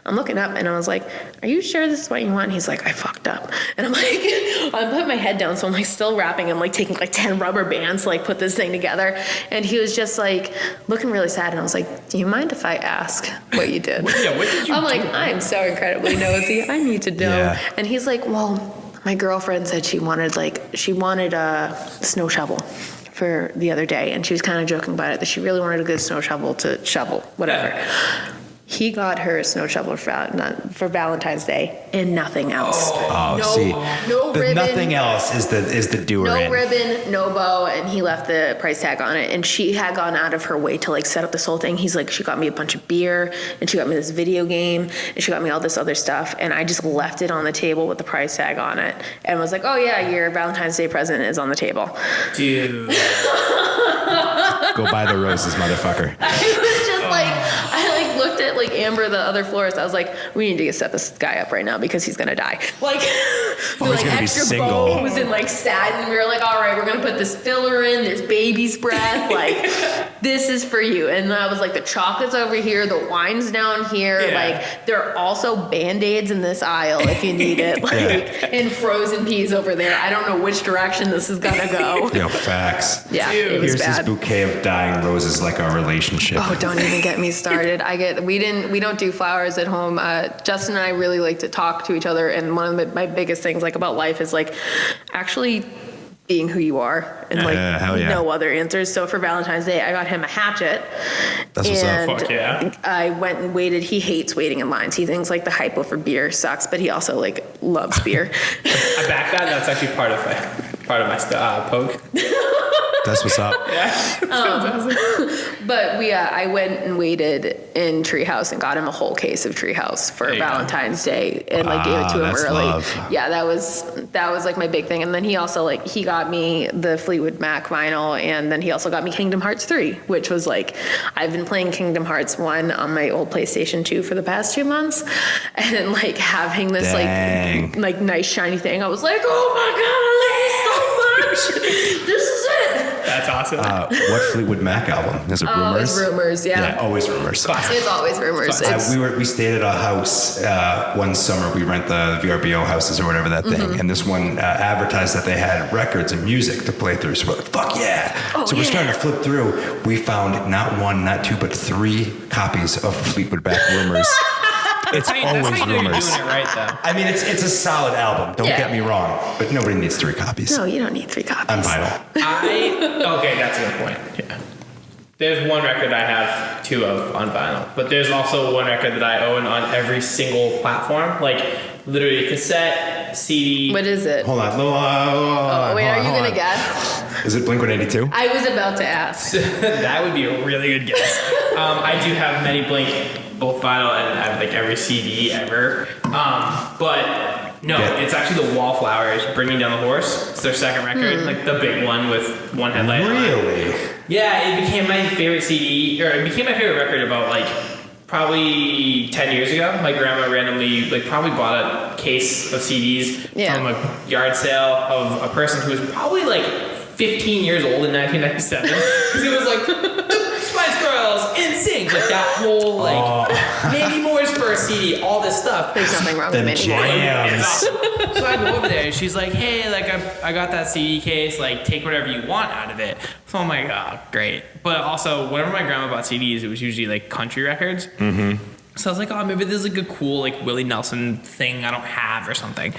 I'm looking up, and I was like, "Are you sure this is what you want?" And he's like, "I fucked up," and I'm like, I put my head down, so I'm like still wrapping. I'm like taking like 10 rubber bands to like put this thing together, and he was just like looking really sad. And I was like, "Do you mind if I ask what you did?" Yeah, what did you I'm do? like, "I'm so incredibly nosy. I need to know." Yeah. And he's like, "Well, my girlfriend said she wanted a snow shovel for the other day, and she was kind of joking about it, that she really wanted a good snow shovel to shovel whatever." Yeah. He got her a snow shovel for Valentine's Day and nothing else. No the ribbon. nothing else is the doer. No ribbon, no bow, and he left the price tag on it. And she had gone out of her way to like set up this whole thing. He's like, she got me a bunch of beer, and she got me this video game, and she got me all this other stuff. And I just left it on the table with the price tag on it, and was like, "Oh yeah, your Valentine's Day present is on the table." Dude. Go buy the roses, motherfucker. I was just like, I like looked at like Amber, the other florist, I was like, we need to set this guy up right now because he's gonna die. Like, he's gonna be extra single. bows and like satin. We were like, all right, we're gonna put this filler in. There's baby's breath. Like, this is for you. And I was like, the chocolate's over here, the wine's down here. Yeah. Like, there are also Band-Aids in this aisle if you need it. Like, and frozen peas over there. I don't know which direction this is gonna go. Facts. Yeah, Dude, it was Here's bad. this bouquet of dying roses like our relationship. Oh, don't even get me started. We don't do flowers at home. Justin and I really like to talk to each other, and one of my biggest things like about life is like actually being who you are and like hell yeah. no other answers. So for Valentine's Day, I got him a hatchet. That's what's up. And Fuck yeah. I went and waited. He hates waiting in lines. He thinks like the hypo for beer sucks, but he also like loves beer. I back that. That's actually part of my poke. That's what's up. But I went and waited in Treehouse and got him a whole case of Treehouse for There you go. Valentine's Day and like gave it to him that's early. love. Yeah, that was like my big thing. And then he also like he got me the Fleetwood Mac vinyl, and then he also got me Kingdom Hearts 3, which was like I've been playing Kingdom Hearts 1 on my old PlayStation 2 for the past 2 months, and then like having this Dang. like nice shiny thing, I was like, oh my god, I love it so much. This is it. That's awesome. What Fleetwood Mac album? Is it Oh, Rumors? it's Rumors, yeah. Yeah, always Rumors. It's always Rumors. It's, We stayed at a house one summer. We rent the VRBO houses or whatever that thing, and this one advertised that they had records and music to play through. So we're like, fuck yeah! Oh, so we're yeah. starting to flip through. We found not one, not two, but 3 copies of Fleetwood Mac Rumors. It's that's always how you know you're Rumors. doing it right, though. I mean, it's a solid album. Don't Yeah. get me wrong, but nobody needs 3 copies. no, you don't need 3 copies. I'm vital. Okay, that's a good point. Yeah. There's one record I have 2 of on vinyl, but there's also one record that I own on every single platform, like literally cassette, CD. What is it? Hold on. Oh, wait, are you going to guess? Is it Blink-182? I was about to ask. That would be a really good guess. I do have many Blink, both vinyl and I have like every CD ever. But no, Yeah. it's actually the Wallflowers, Bringing Down the Horse. It's their second record, like the big one with one headlight. Really? Yeah, it became my favorite CD, or it became my favorite record about like probably 10 years ago. My grandma randomly like probably bought a case of CDs Yeah. from a yard sale of a person who was probably like 15 years old in 1997 because it was like Spice Girls, NSYNC, like that whole like Mandy Moore's first CD, all this stuff. There's nothing wrong with Them Mandy Moore. jams. So I go over there and she's like, hey, like I got that CD case, like take whatever you want out of it. So I'm like, oh, great. But also, whenever my grandma bought CDs, it was usually like country records. Mm-hmm. So I was like, oh, maybe there's like a cool like Willie Nelson thing I don't have or something.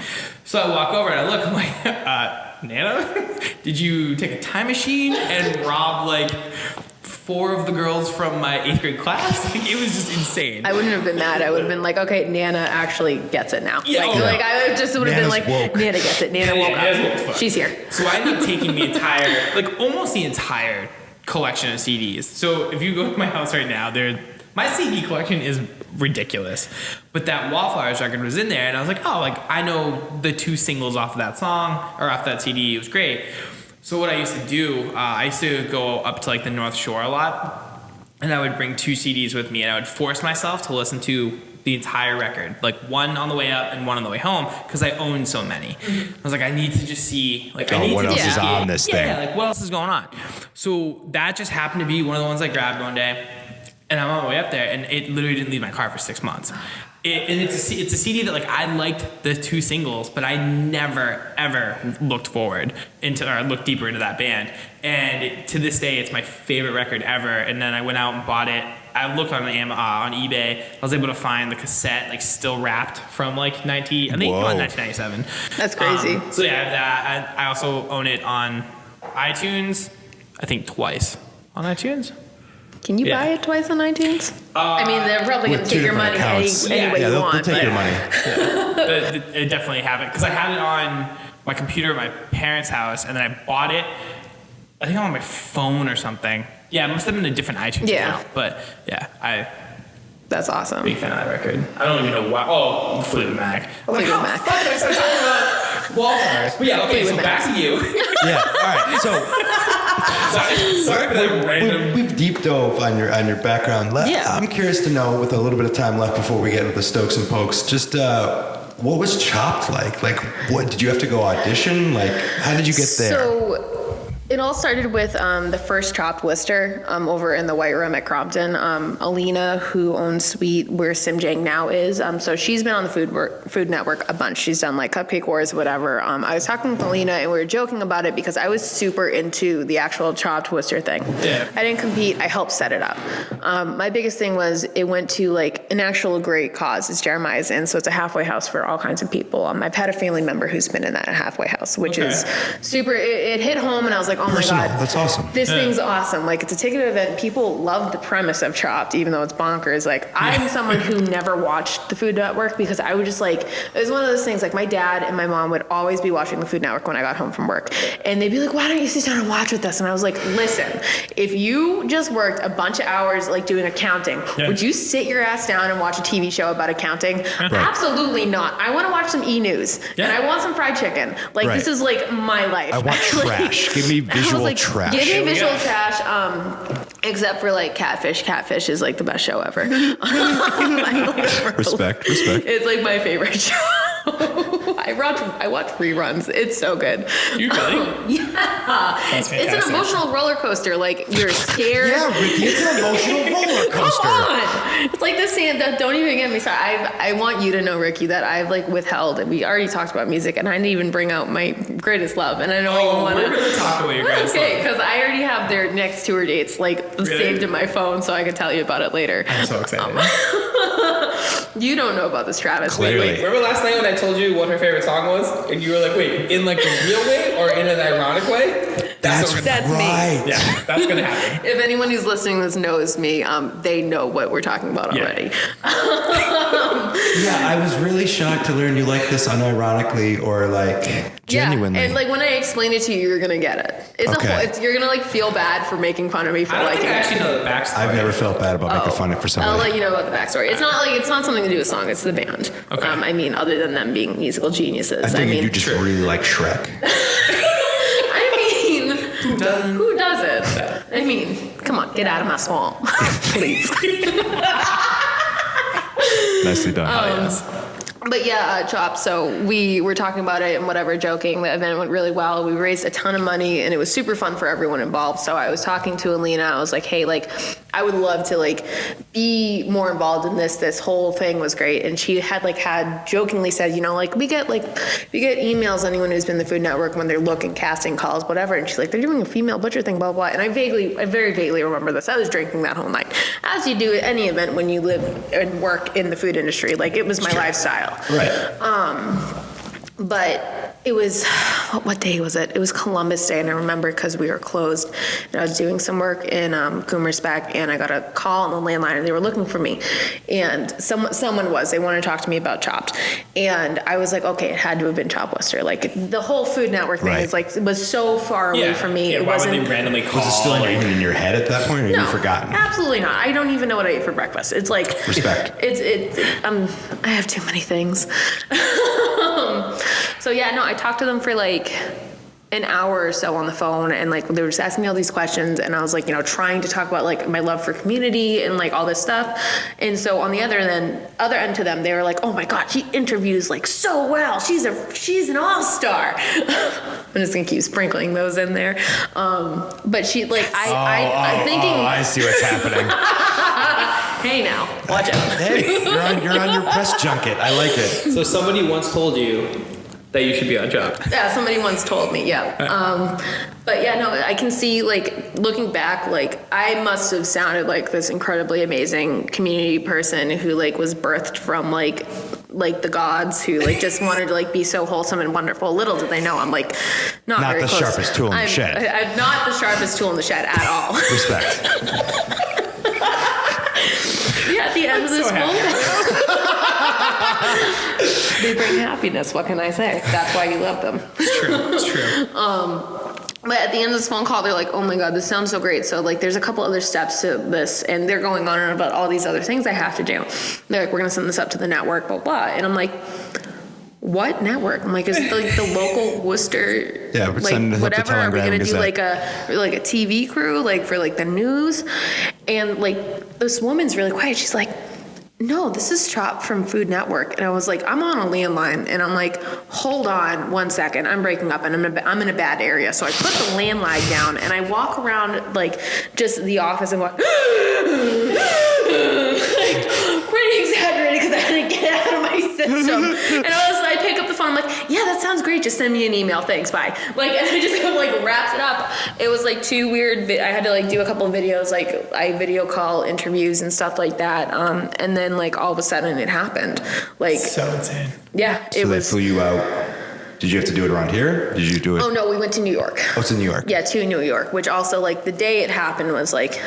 So I walk over and I look, I'm like, Nana, did you take a time machine and rob like 4 of the girls from my 8th grade class? Like, it was just insane. I wouldn't have been mad. I would have been like, okay, Nana actually gets it now. Yeah, like I just would have been Nana's like, woke. Nana gets it. Nana woke Nana's woke. up. She's here. So I ended up taking the entire, like almost the entire collection of CDs. So if you go to my house right now, my CD collection is ridiculous. But that Wallflowers record was in there, and I was like, oh, like I know the 2 singles off of that song or off that CD. It was great. So what I used to do, I used to go up to like the North Shore a lot, and I would bring 2 CDs with me, and I would force myself to listen to the entire record, like one on the way up and one on the way home, because I own so many. I was like, I need to just see, like, I need what to else just is get- on this thing? Yeah, like what else is going on? So that just happened to be one of the ones I grabbed one day, and I'm on the way up there, and it literally didn't leave my car for 6 months. And it's a CD that like I liked the 2 singles, but I never ever looked forward into or looked deeper into that band. And to this day, it's my favorite record ever. And then I went out and bought it. I looked on eBay. I was able to find the cassette like still wrapped from like I think it came out in 1997. That's crazy. So yeah, I have that. I also own it on iTunes. I think twice on iTunes. Can you Yeah. buy it twice on iTunes? I mean, they're probably going With to 2 take your different money accounts. any way Yeah, you they'll want. take but- your money. I definitely have it because I had it on my computer at my parents' house, and then I bought it. I think on my phone or something. Yeah, it must have been a different iTunes Yeah. account. But yeah, I'm That's awesome. big fan of that record. I don't even know why. Oh, Fleetwood Mac. Fleetwood How Mac. the fuck did I start talking about Wallflowers? But yeah, okay. So Fleetwood Mac. back to you. Yeah. All right. So Sorry for that random. We've deep dove on your background. Yeah. I'm curious to know, with a little bit of time left before we get into the Stokes and Pokes, just what was Chopped like? Like, what did you have to go audition? Like, how did you get there? So it all started with the first Chopped Worcester over in the White Room at Crompton. Alina, who owns Sweet, where Sim Jang now is, so she's been on the Food Network a bunch. She's done like Cupcake Wars, whatever. I was talking with Alina and we were joking about it because I was super into the actual Chopped Worcester thing. Yeah. I didn't compete. I helped set it up. My biggest thing was it went to like an actual great cause. It's Jeremiah's Inn, so it's a halfway house for all kinds of people. I've had a family member who's been in that halfway house, which is super. It hit home, and I was like, oh Personal. my God. That's awesome. This thing's awesome. Like, it's a ticketed event. People love the premise of Chopped, even though it's bonkers. Like, I'm someone who never watched the Food Network because I would just like, it was one of those things, like my dad and my mom would always be watching the Food Network when I got home from work. And they'd be like, why don't you sit down and watch with us? And I was like, listen, if you just worked a bunch of hours like doing accounting, would you sit your ass down and watch a TV show about accounting? Absolutely not. I want to watch some E-News and I want some fried chicken. Like, this is like my life. I want trash. Give me visual trash. Give me visual trash, except for like Catfish. Catfish is like the best show ever. Respect. It's like my favorite show. I watch reruns. It's so good. You really? Yeah. That's fantastic. It's an emotional roller coaster. Like, you're scared. Yeah, Ricky, it's an emotional roller coaster. Come on. It's like this saying that, don't even get me started. I want you to know, Ricky, that I've like withheld, and we already talked about music, and I didn't even bring out my greatest love, and I don't even want to. We're going to talk about your greatest love. Okay, because I already have their next tour dates like saved in my phone, so I can tell you about it later. I'm so excited. You don't know about this, Travis. Clearly. Wait, remember last night when I told you what her favorite song was? And you were like, wait, in like a real way or in an ironic way? That's what That's me. right. Yeah, that's going to happen. If anyone who's listening to this knows me, they know what we're talking about already. Yeah, I was really shocked to learn you like this unironically or like genuinely. Yeah, and like when I explain it to you, you're gonna get it. It's Okay. you're gonna like feel bad for making fun of me for I don't liking think I it. actually know the backstory. I've never felt bad about making fun of it for somebody. I'll let you know about the backstory. It's not something to do with song. It's the band. Okay. I mean, other than them being musical geniuses. I think mean, you just really like Shrek. I mean, Who doesn't? who doesn't? I mean, come on, get out of my swamp, please. Nicely done. But yeah, Chop. So we were talking about it and whatever, joking. The event went really well. We raised a ton of money and it was super fun for everyone involved. So I was talking to Alina. I was like, hey, like, I would love to like be more involved in this. This whole thing was great. And she had jokingly said, you know, like we get emails, anyone who's been in the Food Network when they're looking, casting calls, whatever. And she's like, they're doing a female butcher thing, blah, blah. And I very vaguely remember this. I was drinking that whole night, as you do at any event when you live and work in the food industry. Like, it was my lifestyle. Right. But it was, what day was it? It was Columbus Day, and I remember because we were closed, and I was doing some work in Coomersbeck, and I got a call on the landline, and they were looking for me, and they wanted to talk to me about Chopped, and I was like, okay, it had to have been Chopped Worcester. Like, the whole Food Network thing is like, it was so far away from me. Yeah, It why wasn't. would they randomly call? Was it still even in your head at that point, or No, you forgotten? absolutely not. I don't even know what I ate for breakfast. It's like Respect. I have too many things. So yeah, no, I talked to them for like an hour or so on the phone, and like they were just asking me all these questions, and I was like, you know, trying to talk about like my love for community and like all this stuff. And so on the other end to them, they were like, oh my God, she interviews like so well. She's an all-star. I'm just gonna keep sprinkling those in there. But she like I'm thinking. Oh, I see what's happening. Hey now, watch out. Hey, you're on your press junket. I like it. So somebody once told you that you should be on Chopped. Yeah, somebody once told me, yeah. But yeah, no, I can see, like, looking back, like, I must have sounded like this incredibly amazing community person who, like, was birthed from, like the gods who, like, just wanted to, like, be so wholesome and wonderful. Little did they know I'm, like, not very the close. sharpest tool in the shed. I'm not the sharpest tool in the shed at all. Respect. Yeah, at the end of this phone they bring happiness. What can I say? That's why you love them. It's true. But at the end of this phone call, they're like, oh my God, this sounds so great. So like, there's a couple other steps to this, and they're going on and about all these other things I have to do. They're like, we're going to send this up to the network, blah, blah. And I'm like, what network? I'm like, is it like the local Worcester, Yeah, we're like sending it up to whatever? Are we Telegram gonna do Gazette. like a TV crew, like for like the news? And like this woman's really quiet. She's like, no, this is Chop from Food Network. And I was like, I'm on a landline. And I'm like, hold on 1 second. I'm breaking up and I'm in a bad area. So I put the landline down and I walk around like just the office and go, like, pretty exaggerated because I had to get out of my system. And I pick up the phone. I'm like, yeah, that sounds great. Just send me an email. Thanks. Bye. Like, and I just kind of like wrapped it up. It was like too weird. I had to like do a couple of videos, like I video call interviews and stuff like that. And then like all of a sudden it happened. Like, So insane. yeah, So it they was. flew you out. Did you have to do it around here? Did you do it? Oh no, we went to New York. Oh, it's in New York. Yeah, to New York, which also like the day it happened was like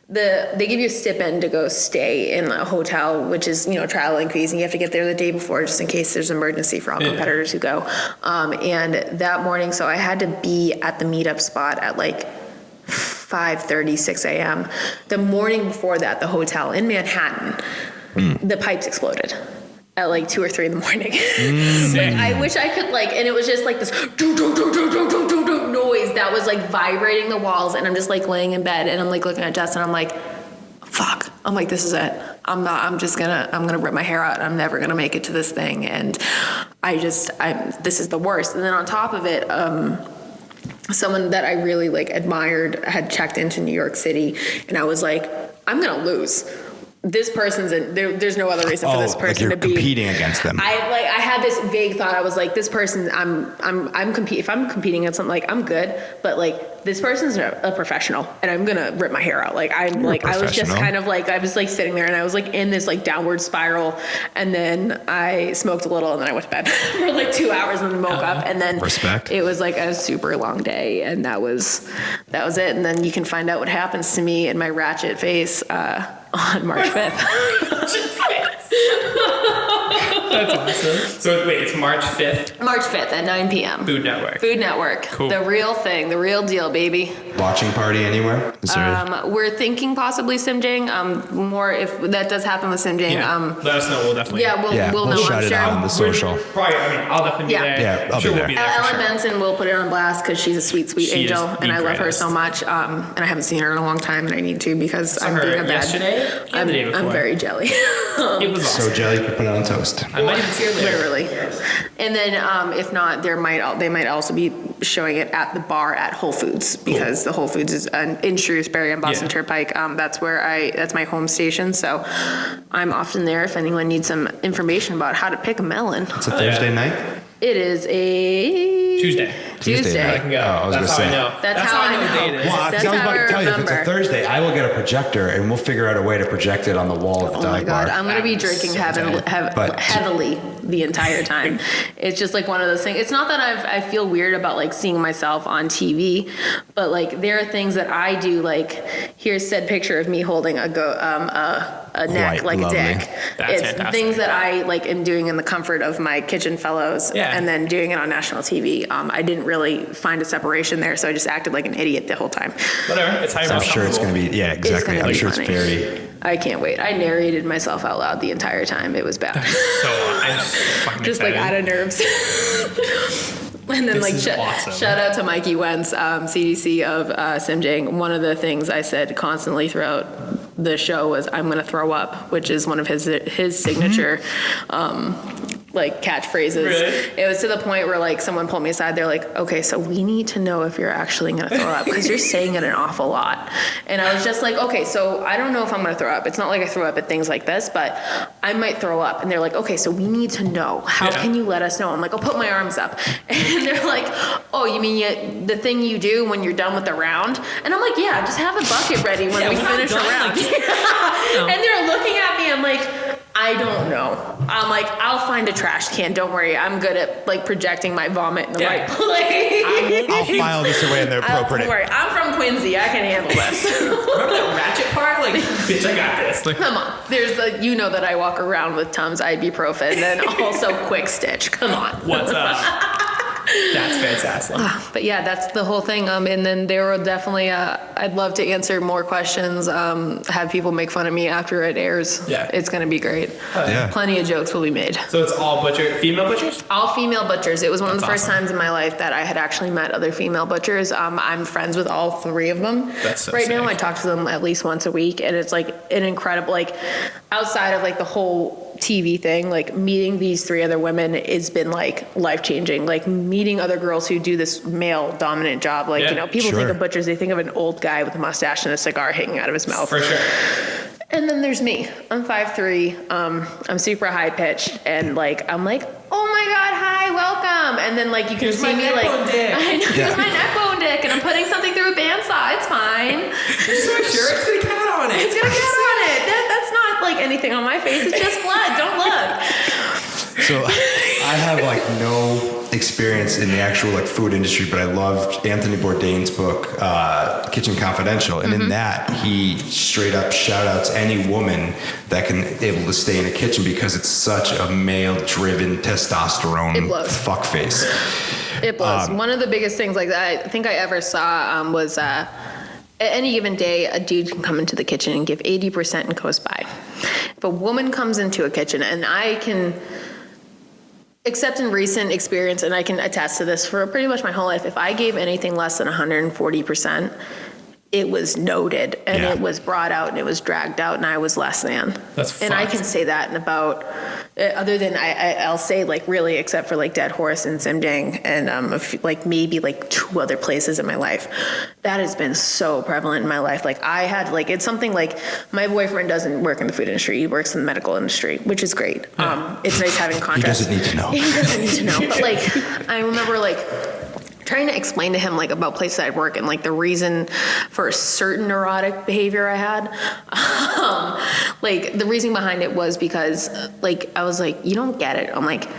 they give you a stipend to go stay in a hotel, which is, you know, traveling fees, and you have to get there the day before just in case there's an emergency for all competitors who go. And that morning, so I had to be at the meetup spot at like 5:30, 6 a.m. The morning before that, the hotel in Manhattan, the pipes exploded at like 2 or 3 in the morning. Like I wish I could like, and it was just like this noise that was like vibrating the walls, and I'm just like laying in bed and I'm like looking at Justin, I'm like, fuck. I'm like, this is it. I'm gonna rip my hair out. I'm never gonna make it to this thing. And this is the worst. And then on top of it, someone that I really like admired had checked into New York City, and I was like, I'm gonna lose. This person's in there. There's no other reason for this person like you're to be competing against them. I had this vague thought. I was like, this person, I'm compete. If I'm competing against something, like I'm good, but like this person's a professional, and I'm gonna rip my hair out. Like I was just kind of like I was like sitting there, and I was like in this like downward spiral, and then I smoked a little, and then I went to bed for like 2 hours, and then woke up, and then it was like a super long day, and that was it. And then you can find out what happens to me in my ratchet face on March 5th. That's awesome. So wait, it's March 5th? March 5th at 9 p.m. Food Network. Food Network. Cool. The real thing, the real deal, baby. Watching party anywhere? Is there We're thinking possibly Simjing. More if that does happen with Simjing. Yeah. Let us know. We'll definitely. Yeah, we'll know. shout I'm it sure. out on the social. Probably. I mean, I'll definitely be there. Yeah, I'll sure be we'll be there. there for Ellen sure. Benson will put it on blast because she's a sweet, sweet She angel, is and the I love her greatest. so much. And I haven't seen her in a long time, and I need to because I'm her being a bad. yesterday and the day before. I'm very jelly. It was awesome. so jelly you could put it on toast? I might even see her later. Literally. And then if not, they might also be showing it at the bar at Whole Foods because the Whole Foods is in Shrewsbury on Boston Turnpike. That's my home station. So I'm often there if anyone needs some information about how to pick a melon. It's a Thursday night? It is a Tuesday. Tuesday. I can go. Oh, I was That's how gonna I say. know. That's how I know. the date is. Well, That's I was how about I to tell you, if it's a remember. Thursday, I will get a projector and we'll figure out a way to project it on the wall of the Oh my dive God, bar. I'm going to be drinking heavily the entire time. It's just like one of those things. It's not that I feel weird about like seeing myself on TV, but like there are things that I do. Like here's said picture of me holding a neck Quite like lovely. a dick. That's it's fantastic. things that I like am doing in the comfort of my kitchen fellows, Yeah. and then doing it on national TV. I didn't really find a separation there, so I just acted like an idiot the whole time. Whatever. It's how you I'm make sure it's cool. going to be, yeah, exactly. gonna I'm be sure funny. it's very, I can't wait. I narrated myself out loud the entire time. It was bad. So I'm fucking Just like excited. out of nerves. And then This like is awesome. shout out to Mikey Wentz, CDC of Simjing. One of the things I said constantly throughout the show was I'm going to throw up, which is one of his signature like catchphrases. Really? It was to the point where like someone pulled me aside. They're like, okay, so we need to know if you're actually going to throw up because you're saying it an awful lot. And I was just like, okay, so I don't know if I'm going to throw up. It's not like I throw up at things like this, but I might throw up. And they're like, okay, so we need to know. How can you let us know? I'm like, I'll put my arms up. And they're like, oh, you mean the thing you do when you're done with the round? And I'm like, yeah, just have a bucket ready when we we're not finish a done, round. like, And they're looking at me. I'm like, I don't know. I'm like, I'll find a trash can. Don't worry. I'm good at like projecting my vomit in the right place. I'll file this away in the Don't appropriate. worry. I'm from Quincy. I can handle this. Remember that ratchet part? Like, bitch, I got this. Like, Come on. There's like, you know that I walk around with Tums ibuprofen and also Quick Stitch. Come on. what's up? That's fantastic. But yeah, that's the whole thing. And then there will definitely, I'd love to answer more questions, have people make fun of me after it airs. Yeah. It's going to be great. Yeah. Plenty of jokes will be made. So it's all female butchers? All female butchers. It was one of the That's first awesome. times in my life that I had actually met other female butchers. I'm friends with all 3 of them. That's so right now, sick. I talk to them at least once a week, and it's like an incredible, like outside of like the whole TV thing, like meeting these 3 other women has been like life-changing. Like meeting other girls who do this male dominant job. Like, Yeah, you know, people sure. think of butchers, they think of an old guy with a mustache and a cigar hanging out of his mouth. For sure. And then there's me. I'm 5'3". I'm super high pitched, and like I'm like, oh my god, hi, welcome. And then like you can Here's see my me neck like, bone dick. I know, Yeah. here's my neck bone dick, and I'm putting something through a bandsaw. It's fine. Just my shirt's got a cat on it. It's got a cat on it. That's not like anything on my face. It's just blood. Don't look. So I have like no experience in the actual like food industry, but I loved Anthony Bourdain's book, Kitchen Confidential, and in that he straight up shout outs any woman that can able to stay in a kitchen because it's such a male-driven testosterone It blows. fuckface. It blows. One of the biggest things like that I think I ever saw was at any given day, a dude can come into the kitchen and give 80% and coast by. If a woman comes into a kitchen, and I can except in recent experience, and I can attest to this for pretty much my whole life, if I gave anything less than 140%, it was noted, and Yeah. it was brought out, and it was dragged out, and I was less than. That's And I fucked. can say that in about, other than I'll say like really, except for like Dead Horse and Simdang, and like maybe like 2 other places in my life, that has been so prevalent in my life. Like I had like, it's something like my boyfriend doesn't work in the food industry, he works in the medical industry, which is great. It's nice having contrast. doesn't need to know. He doesn't need to know. But like, I remember like trying to explain to him like about places I'd work and like the reason for a certain neurotic behavior I had. Like the reason behind it was because like I was like, you don't get it. I'm like,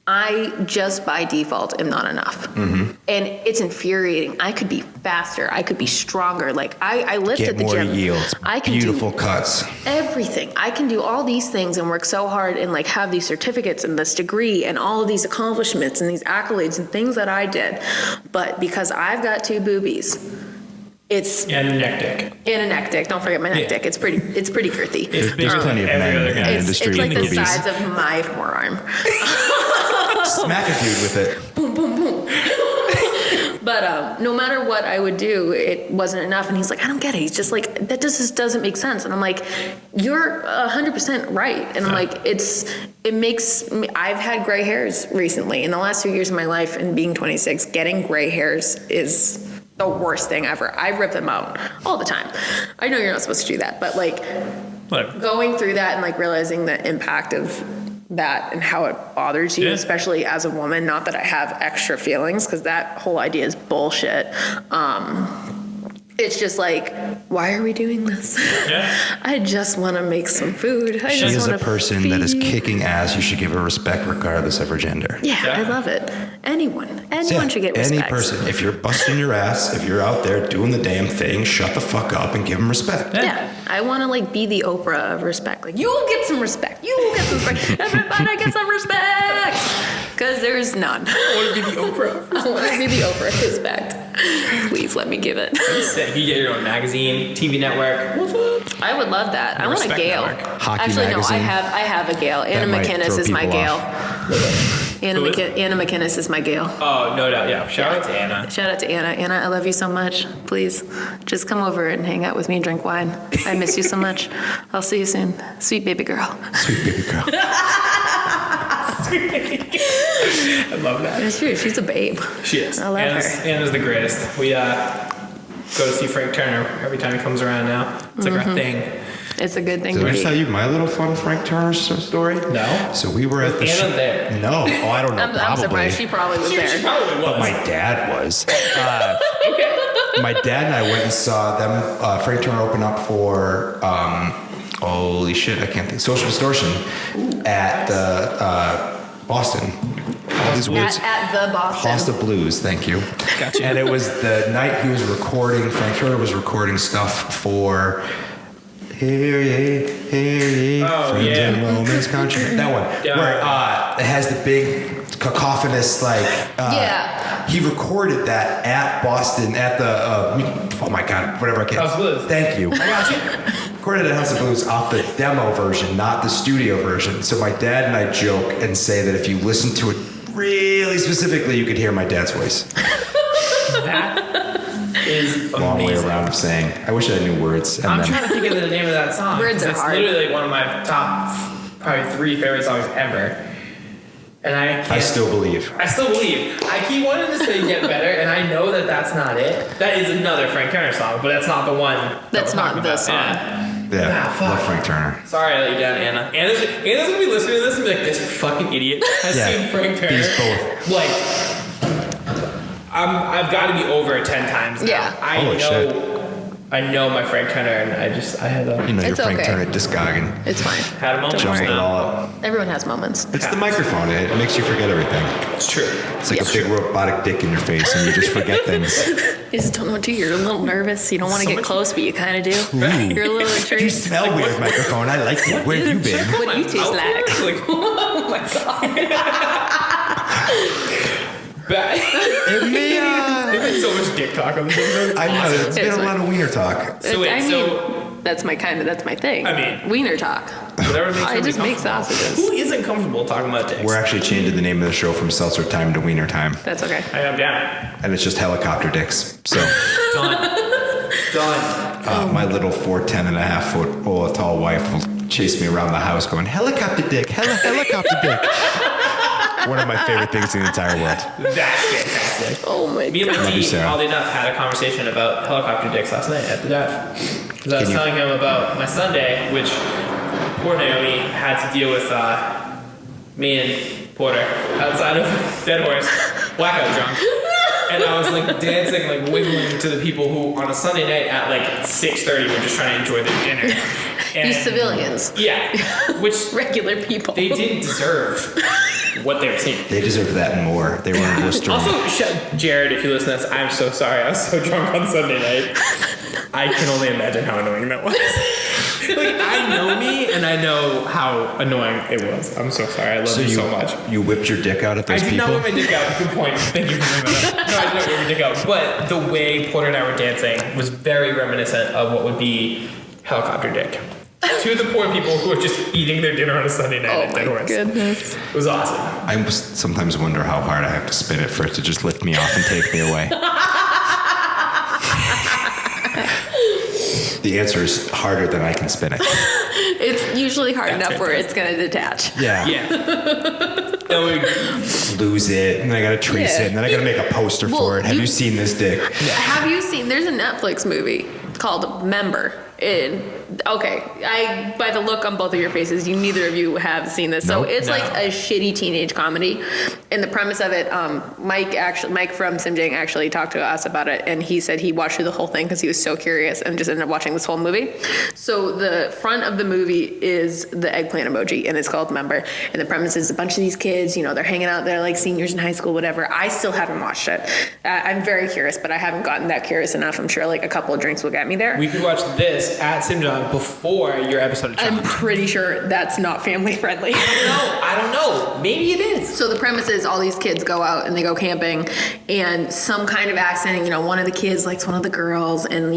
I just by default am not enough. And it's infuriating. I could be faster. I could be stronger. Like I lift Get at the more gym. yields, I can beautiful do cuts. everything. I can do all these things and work so hard and like have these certificates and this degree and all of these accomplishments and these accolades and things that I did. But because I've got 2 boobies, it's And a neck dick. in a neck dick. Don't forget my neck Yeah. dick. It's pretty girthy. It's There's bigger plenty than of every men other in guy. the It's industry like with the boobies. size of my forearm. Smack a dude with it. But no matter what I would do, it wasn't enough. And he's like, I don't get it. He's just like, that just doesn't make sense. And I'm like, you're 100% right. And I'm like, it makes me, I've had gray hairs recently. In the last 2 years of my life and being 26, getting gray hairs is the worst thing ever. I rip them out all the time. I know you're not supposed to do that, but like Whatever. going through that and like realizing the impact of that and how it bothers you, Yeah. especially as a woman, not that I have extra feelings because that whole idea is bullshit. It's just like, why are we doing this? Yeah. I just want to make some food. I She just is a wanna person that is feed. kicking ass. You should give her respect regardless of her gender. Yeah, I Yeah. love it. Anyone Yeah, should get any respect. person. If you're busting your ass, if you're out there doing the damn thing, shut the fuck up and give them respect. Yeah, I want to like be the Oprah of respect. Like, you will get some respect. You will get some respect. Everybody get some respect. Because there's none. I want to be the Oprah. I want to be the Oprah of respect. Please let me give it. Sick. You get your own magazine, TV network. What's up? I would love that. I want a Respect Gale. network. Hockey Actually, magazine. no, I have a Gale. Anna might McInnes throw is my people Gale. off. Anna Who is McInnes is my Gale. Oh, no doubt. Yeah. Shout out to Anna. Shout out to Anna. Anna, I love you so much. Please, just come over and hang out with me and drink wine. I miss you so much. I'll see you soon. Sweet baby girl. Sweet baby girl. I love that. It's true. She's a babe. She is. I love her. Anna's the greatest. We go to see Frank Turner every time he comes around now. It's like our thing. It's a good thing Did to I be. just tell you my little fun Frank Turner story? No. So we were at the Anna there? No. Oh, I don't know. I'm probably. surprised she probably was She there. probably But was. my dad was. Okay. My dad and I went and saw them. Frank Turner open up for holy shit, I can't think. Social Distortion at Boston. All these woods. At the Boston. House of Blues, thank you. Gotcha. And it was the night he was recording, Frank Turner was recording stuff for Hear ye, Oh, friends yeah. and Romans country. That one, Yeah. where it has the big cacophonous, like, Yeah. he recorded that at Boston, at the, oh my God, whatever I can. House of Blues. Thank you. I got you. Recorded at House of Blues off the demo version, not the studio version. So my dad and I joke and say that if you listen to it really specifically, you could hear my dad's voice. That is Long way amazing. around of saying, I wish I knew words. And I'm then, trying to think of the name of that song. Words 'cause are it's hard. literally like one of my top, probably 3 favorite songs ever. And I can't. I still believe. I keep wanting to say "Get Better," and I know that that's not it. That is another Frank Turner song, but that's not the one. That's we're not talking the about. song. Yeah, Ah, fuck. love Frank Turner. Sorry I let you down, Anna. Anna's gonna be listening to this and be like, "This fucking idiot has Yeah, seen Frank Turner." these both. Like, I've got to be over it 10 times now. Yeah. Holy shit. I know my Frank Turner, and I had a You know your It's Frank okay. Turner discogging. It's fine. had a moment. Don't Jumble worry. it all up. Everyone has moments. It's the microphone. It makes you forget everything. It's true. It's like Yeah. a big robotic dick in your face, and you just forget things. You just don't know what to do. You're a little nervous. You don't want to get close, but you kind of do. You're a little You intrigued. smell weird, microphone. I like it. Where have you been? What do you taste like? Like, oh my god. There's been so much dick talk on this episode. I know. It's been It's a like- lot of wiener talk. So wait, I mean, so that's my thing. I mean- wiener talk. whatever makes I everybody just make comfortable. sausages. Who isn't comfortable talking about dicks? We're actually changing the name of the show from Seltzer Time to Wiener Time, That's okay. I am down. and it's just helicopter dicks. So Done. my little 4'10" and a half foot tall wife will chase me around the house going, helicopter dick, helicopter dick. One of my favorite things in the entire world. That's fantastic. Oh my Me and god. my Love you, team, Sarah. oddly enough, had a conversation about helicopter dicks last night at the dive. Because I was Can you- telling him about my Sunday, which poor Naomi had to deal with me and Porter outside of Dead Horse, blackout drunk. And I was like dancing, like wiggling to the people who on a Sunday night at like 6:30 were just trying to enjoy their dinner. And, These civilians. Yeah, which Regular people. they didn't deserve what they were seeing. They deserve that and more. They were in blistering. Also, Jared, if you listen to this, I'm so sorry. I was so drunk on Sunday night. I can only imagine how annoying that was. Like, I know me, and I know how annoying it was. I'm so sorry. I love you so much. You whipped your dick out at I those did people? not whip my dick out. Good point. Thank you for bringing that up. No, I did not whip my dick out. But the way Porter and I were dancing was very reminiscent of what would be helicopter dick. To the poor people who are just eating their dinner on a Sunday night Oh at Dead my Horse. goodness. It was awesome. I sometimes wonder how hard I have to spin it for it to just lift me off and take me away. The answer is harder than I can spin it. It's usually hard That's enough where it's going to detach. Yeah. Yeah. That would Lose it, and I gotta trace Yeah. it, and then I gotta make a poster Well, for it. Have you- you seen this dick? Have you seen? There's a Netflix movie called Member. Okay, by the look on both of your faces, neither of you have seen this. So Nope. it's No. like a shitty teenage comedy, and the premise of it, Mike from Simjang actually talked to us about it, and he said he watched through the whole thing because he was so curious and just ended up watching this whole movie. So the front of the movie is the eggplant emoji, and it's called Member. And the premise is a bunch of these kids, they're hanging out, they're like seniors in high school, whatever. I still haven't watched it. I'm very curious, but I haven't gotten that curious enough. I'm sure like a couple of drinks will get me there. We could watch this at Simjong before your episode of I'm Challenge. pretty sure that's not family friendly. I don't know. Maybe it is. So the premise is all these kids go out and they go camping, and some kind of accident, one of the kids likes one of the girls, and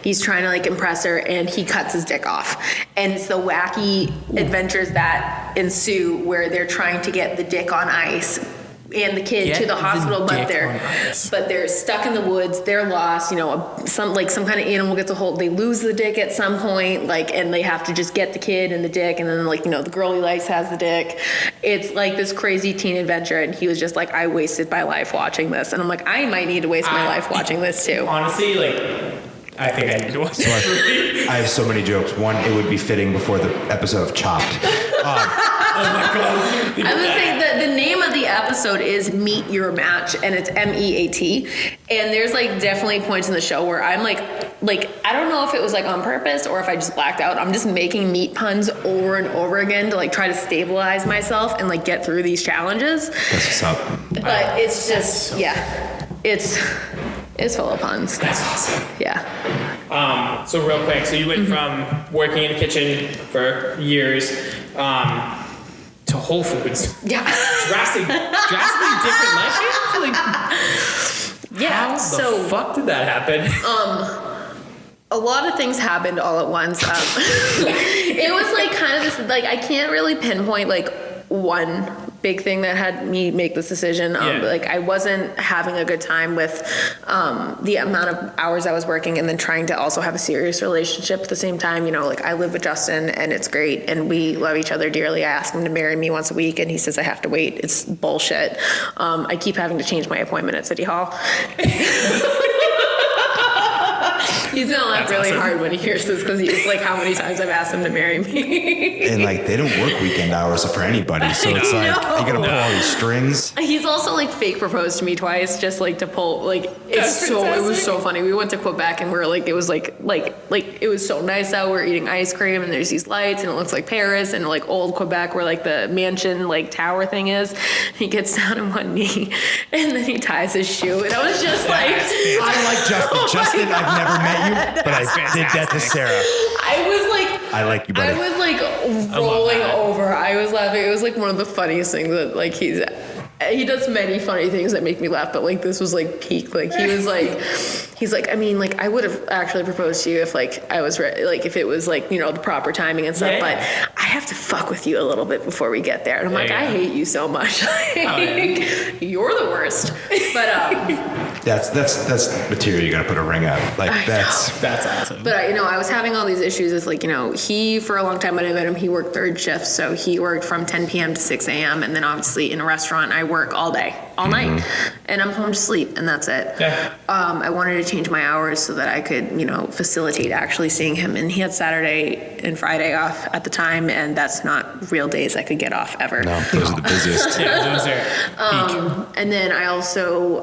he's trying to like impress her, and he cuts his dick off. And it's the wacky adventures that ensue where they're trying to get the dick on ice and the kid Get to the hospital, the but dick on ice. they're stuck in the woods, they're lost, some kind of animal gets a hold, they lose the dick at some point, and they have to just get the kid and the dick, and then the girl he likes has the dick. It's like this crazy teen adventure, and he was just like, I wasted my life watching this, and I'm like, I might need to waste my life watching this too. Honestly, I think I need to watch this. I have so many jokes. One, it would be fitting before the episode of Chopped. Oh my god. I would say the name of the episode is Meet Your Match, and it's MEAT. And there's definitely points in the show where I'm like I don't know if it was on purpose or if I just blacked out. I'm just making meat puns over and over again to try to stabilize myself and get through these challenges. That's what's up. But it's just it's full of puns. That's awesome. Yeah. So real quick, so you went from working in the kitchen for years to Whole Foods. Yeah. Drastically different life. Like, Yeah. how So the fuck did that happen? a lot of things happened all at once. It was like kind of this, like, I can't really pinpoint like one big thing that had me make this decision. Like, I wasn't having a good time with the amount of hours I was working and then trying to also have a serious relationship at the same time. You know, like, I live with Justin and it's great and we love each other dearly. I ask him to marry me once a week and he says I have to wait. It's bullshit. I keep having to change my appointment at City Hall. He's gonna laugh really hard when he hears this because he's like, how many times I've asked him to marry me. And like, they don't work weekend hours for anybody, so it's like, you gotta pull all these strings. He's also like fake proposed to me twice, just like to pull, like, it was so funny. We went to Quebec and we're like, it was like it was so nice out. We're eating ice cream and there's these lights and it looks like Paris and like old Quebec where like the mansion like tower thing is. He gets down on one knee and then he ties his shoe and I was just like, I like Justin. Justin, I've never met you, but I did that to Sarah. I was like, I like you, buddy. I was like rolling over. I was laughing. It was like one of the funniest things that like he does many funny things that make me laugh, but like this was like peak. Like he's like, I mean, like I would have actually proposed to you if like I was like if it was like, you know, the proper timing and stuff, but I have to fuck with you a little bit before we get there. And I'm like, I hate you so much. You're the worst. But that's material you gotta put a ring up. Like that's awesome. But you know, I was having all these issues with like, you know, he for a long time when I met him, he worked third shift, so he worked from 10 p.m. to 6 a.m. and then obviously in a restaurant I work all day, all night, and I'm home to sleep, and that's it. Yeah. I wanted to change my hours so that I could, you know, facilitate actually seeing him, and he had Saturday and Friday off at the time, and that's not real days I could get off ever. no, those are the busiest. Yeah, those are peak. And then I also,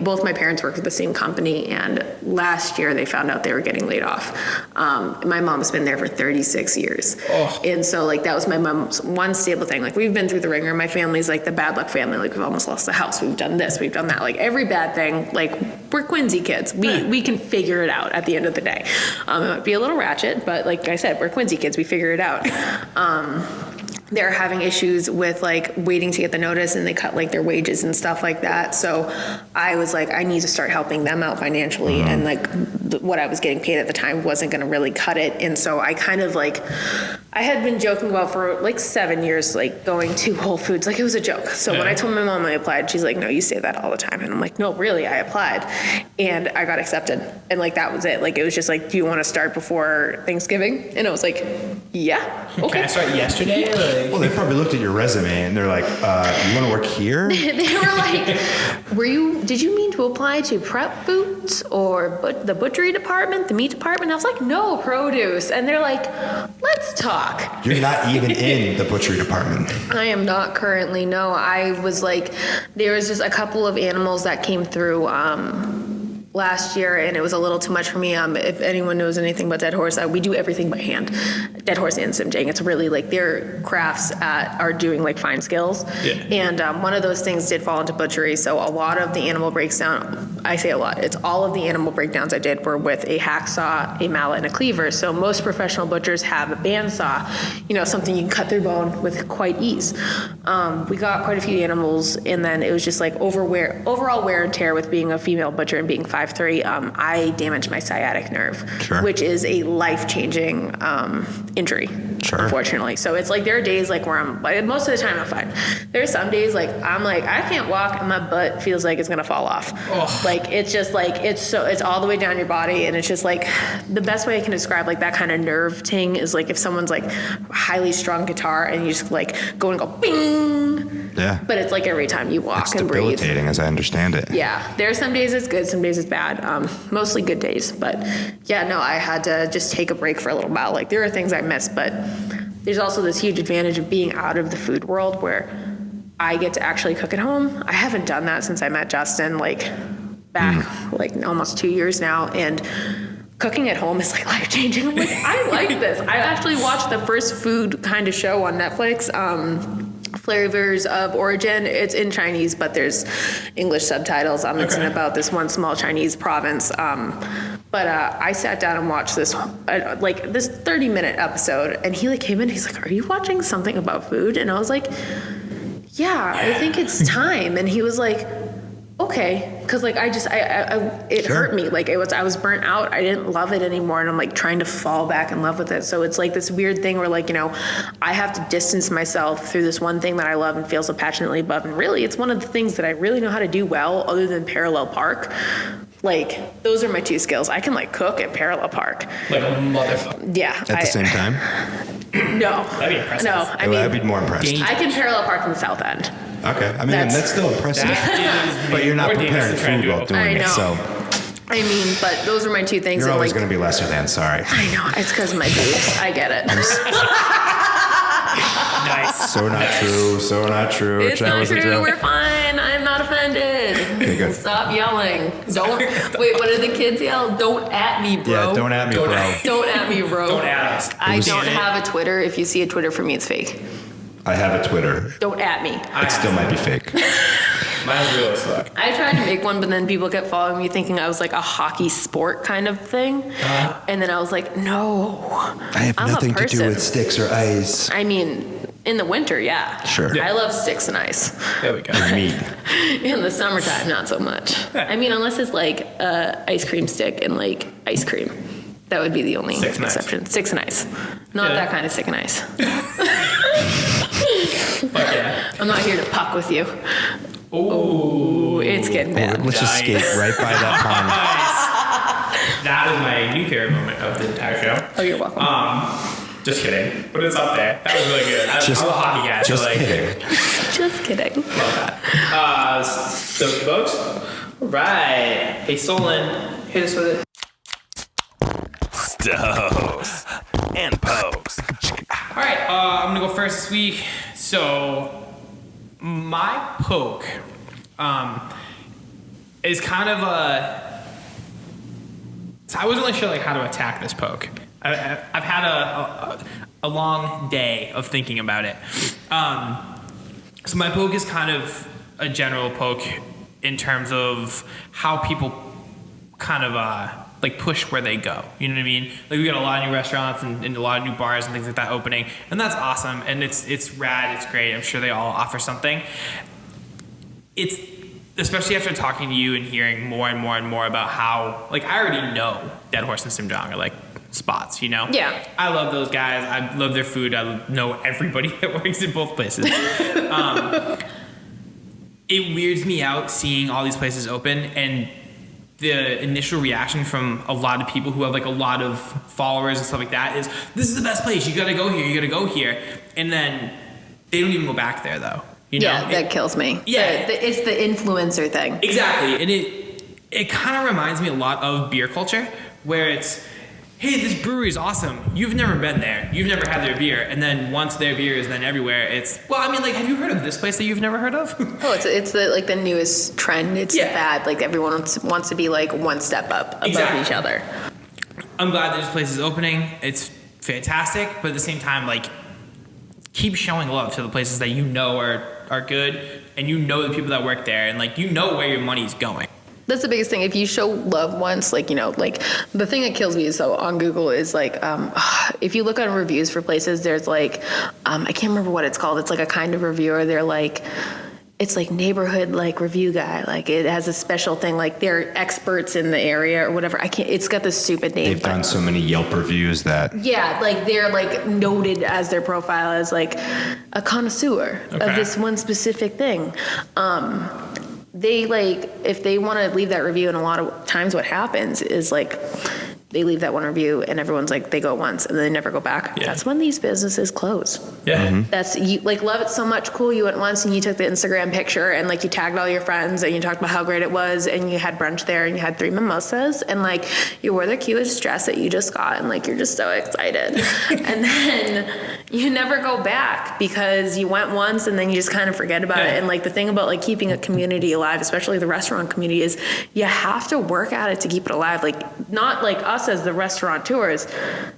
both my parents worked at the same company, and last year they found out they were getting laid off. My mom's been there for 36 years. And so like that was my mom's one stable thing. Like we've been through the ringer. My family's like the bad luck family. Like we've almost lost the house. We've done this, we've done that. Like every bad thing, like we're Quincy kids. We can figure it out at the end of the day. It might be a little ratchet, but like I said, we're Quincy kids. We figure it out. They're having issues with like waiting to get the notice and they cut like their wages and stuff like that. So I was like, I need to start helping them out financially. And like what I was getting paid at the time wasn't going to really cut it. And so I kind of like, I had been joking about for like 7 years, like going to Whole Foods, like it was a joke. So when I told my mom I applied, she's like, no, you say that all the time. And I'm like, no, really, I applied and I got accepted. And like, that was it. Like, it was just like, do you want to start before Thanksgiving? And I was like, yeah, okay. Can I start yesterday? Like, Well, they probably looked at your resume and they're like, you want to work here? They were like, did you mean to apply to prep foods or the butchery department, the meat department? I was like, no, produce. And they're like, let's talk. You're not even in the butchery department. I am not currently, no. I was like, there was just a couple of animals that came through last year and it was a little too much for me. If anyone knows anything about Dead Horse, we do everything by hand. Dead Horse and Simjang. It's really like their crafts are doing like fine skills. Yeah. And one of those things did fall into butchery. So a lot of the animal breakdown, I say a lot, it's all of the animal breakdowns I did were with a hacksaw, a mallet, and a cleaver. So most professional butchers have a bandsaw, you know, something you can cut through bone with quite ease. We got quite a few animals and then it was just like overall wear and tear with being a female butcher and being 5'3". I damaged my sciatic nerve, which is a life-changing injury, unfortunately. So it's like there are days like where I'm like, most of the time I'm fine. There's some days like I'm like I can't walk and my butt feels like it's gonna fall off. Like it's just like it's all the way down your body and it's just like the best way I can describe like that kind of nerve ting is like if someone's like highly strung guitar and you just like go and go bing. Yeah. But it's like every time you walk and breathe. It's debilitating as I understand it. Yeah. There are some days it's good, some days it's bad. Mostly good days. But yeah, no, I had to just take a break for a little while. Like there are things I miss, but there's also this huge advantage of being out of the food world where I get to actually cook at home. I haven't done that since I met Justin, like back like almost 2 years now. And cooking at home is like life-changing. I'm like, I like this. I actually watched the first food kind of show on Netflix, flavors of origin. It's in Chinese, but there's English subtitles. It's in about this one small Chinese province. But I sat down and watched this 30-minute episode, and he came in. He's like, "Are you watching something about food?" And I was like, "Yeah, I think it's time." And he was like, "Okay," because it hurt me. I was burnt out. I didn't love it anymore, and I'm trying to fall back in love with it. So it's this weird thing where I have to distance myself through this one thing that I love and feel so passionately about. And really, it's one of the things that I really know how to do well, other than parallel park. Those are my two skills. I can cook at parallel park. Like a motherfucker. Yeah. At the same time? No. That'd be impressive. No, I'd be more impressed. I can parallel park in the South End. Okay. I mean, that's still impressive. But you're not preparing food while doing it, so. But those are my two things. You're always going to be lesser than, sorry. I know. It's because of my boobs. I get it. Nice. So not true. It's not true. We're fine. I'm not offended. Okay, good. Stop yelling. Don't. Wait, what did the kids yell? Don't at me, bro. Yeah, don't at me, bro. Don't at me, bro. Don't at us. I don't have a Twitter. If you see a Twitter for me, it's fake. I have a Twitter. Don't at me. It still might be fake. Mine's real as fuck. I tried to make one, but then people kept following me thinking I was a hockey sport kind of thing. And then I was like, no. I have I'm nothing to do with sticks or ice. I mean, in the winter, yeah. Sure. I love sticks and ice. There we go. Meat. In the summertime, not so much. I mean, unless it's ice cream stick and ice cream. That would be the only exception. Sticks and ice. Not that kind of stick and ice. Fuck yeah. I'm not here to puck with you. Ooh. It's getting bad. Let's just skate right by that pond. Nice. That was my new favorite moment of the entire show. Oh, you're welcome. Just kidding. But it's up there. That was really good. I'm a hockey guy. Just kidding. Just kidding. Love that. Stoked folks. All right. Hey, Solon, hit us with it. Stokes and pokes. All right. I'm going to go first this week. So, my poke is kind of a... So I wasn't really sure how to attack this poke. I've had a long day of thinking about it. So my poke is kind of a general poke in terms of how people kind of push where they go. You know what I mean? We got a lot of new restaurants and a lot of new bars and things like that opening, and that's awesome. And it's rad. It's great. I'm sure they all offer something. It's especially after talking to you and hearing more and more and more about how I already know Dead Horse and Simjong are spots, you know? Yeah. I love those guys. I love their food. I know everybody that works in both places. It weirds me out seeing all these places open, and the initial reaction from a lot of people who have a lot of followers and stuff like that is, this is the best place. You gotta go here. You gotta go here. And then they don't even go back there though. You know? Yeah, that kills me. Yeah. It's the influencer thing. Exactly. And it kind of reminds me a lot of beer culture, where it's, hey, this brewery is awesome. You've never been there. You've never had their beer. And then once their beer is then everywhere, it's, have you heard of this place that you've never heard of? Oh, it's the newest trend. It's the fad. Everyone wants to be one step up above each other. I'm glad that this place is opening. It's fantastic. But at the same time, keep showing love to the places that you know are good, and you know the people that work there, and you know where your money's going. That's the biggest thing. If you show love once, the thing that kills me is, on Google is if you look on reviews for places, there's I can't remember what it's called. It's a kind of reviewer. They're it's neighborhood review guy. It has a special thing. They're experts in the area or whatever. It's got this stupid name. They've done so many Yelp reviews that. Yeah, they're noted as their profile as a connoisseur of this one specific thing. They if they want to leave that review, and a lot of times what happens is they leave that one review and everyone's they go once and then they never go back. Yeah. That's when these businesses close. Yeah. Mm-hmm. That's you love it so much. Cool. You went once and you took the Instagram picture and you tagged all your friends and you talked about how great it was and you had brunch there and you had 3 mimosas and you wore the cutest dress that you just got and you're just so excited. And then you never go back because you went once and then you just kind of forget about it. And the thing about keeping a community alive, especially the restaurant community, is you have to work at it to keep it alive. Not us as the restaurateurs,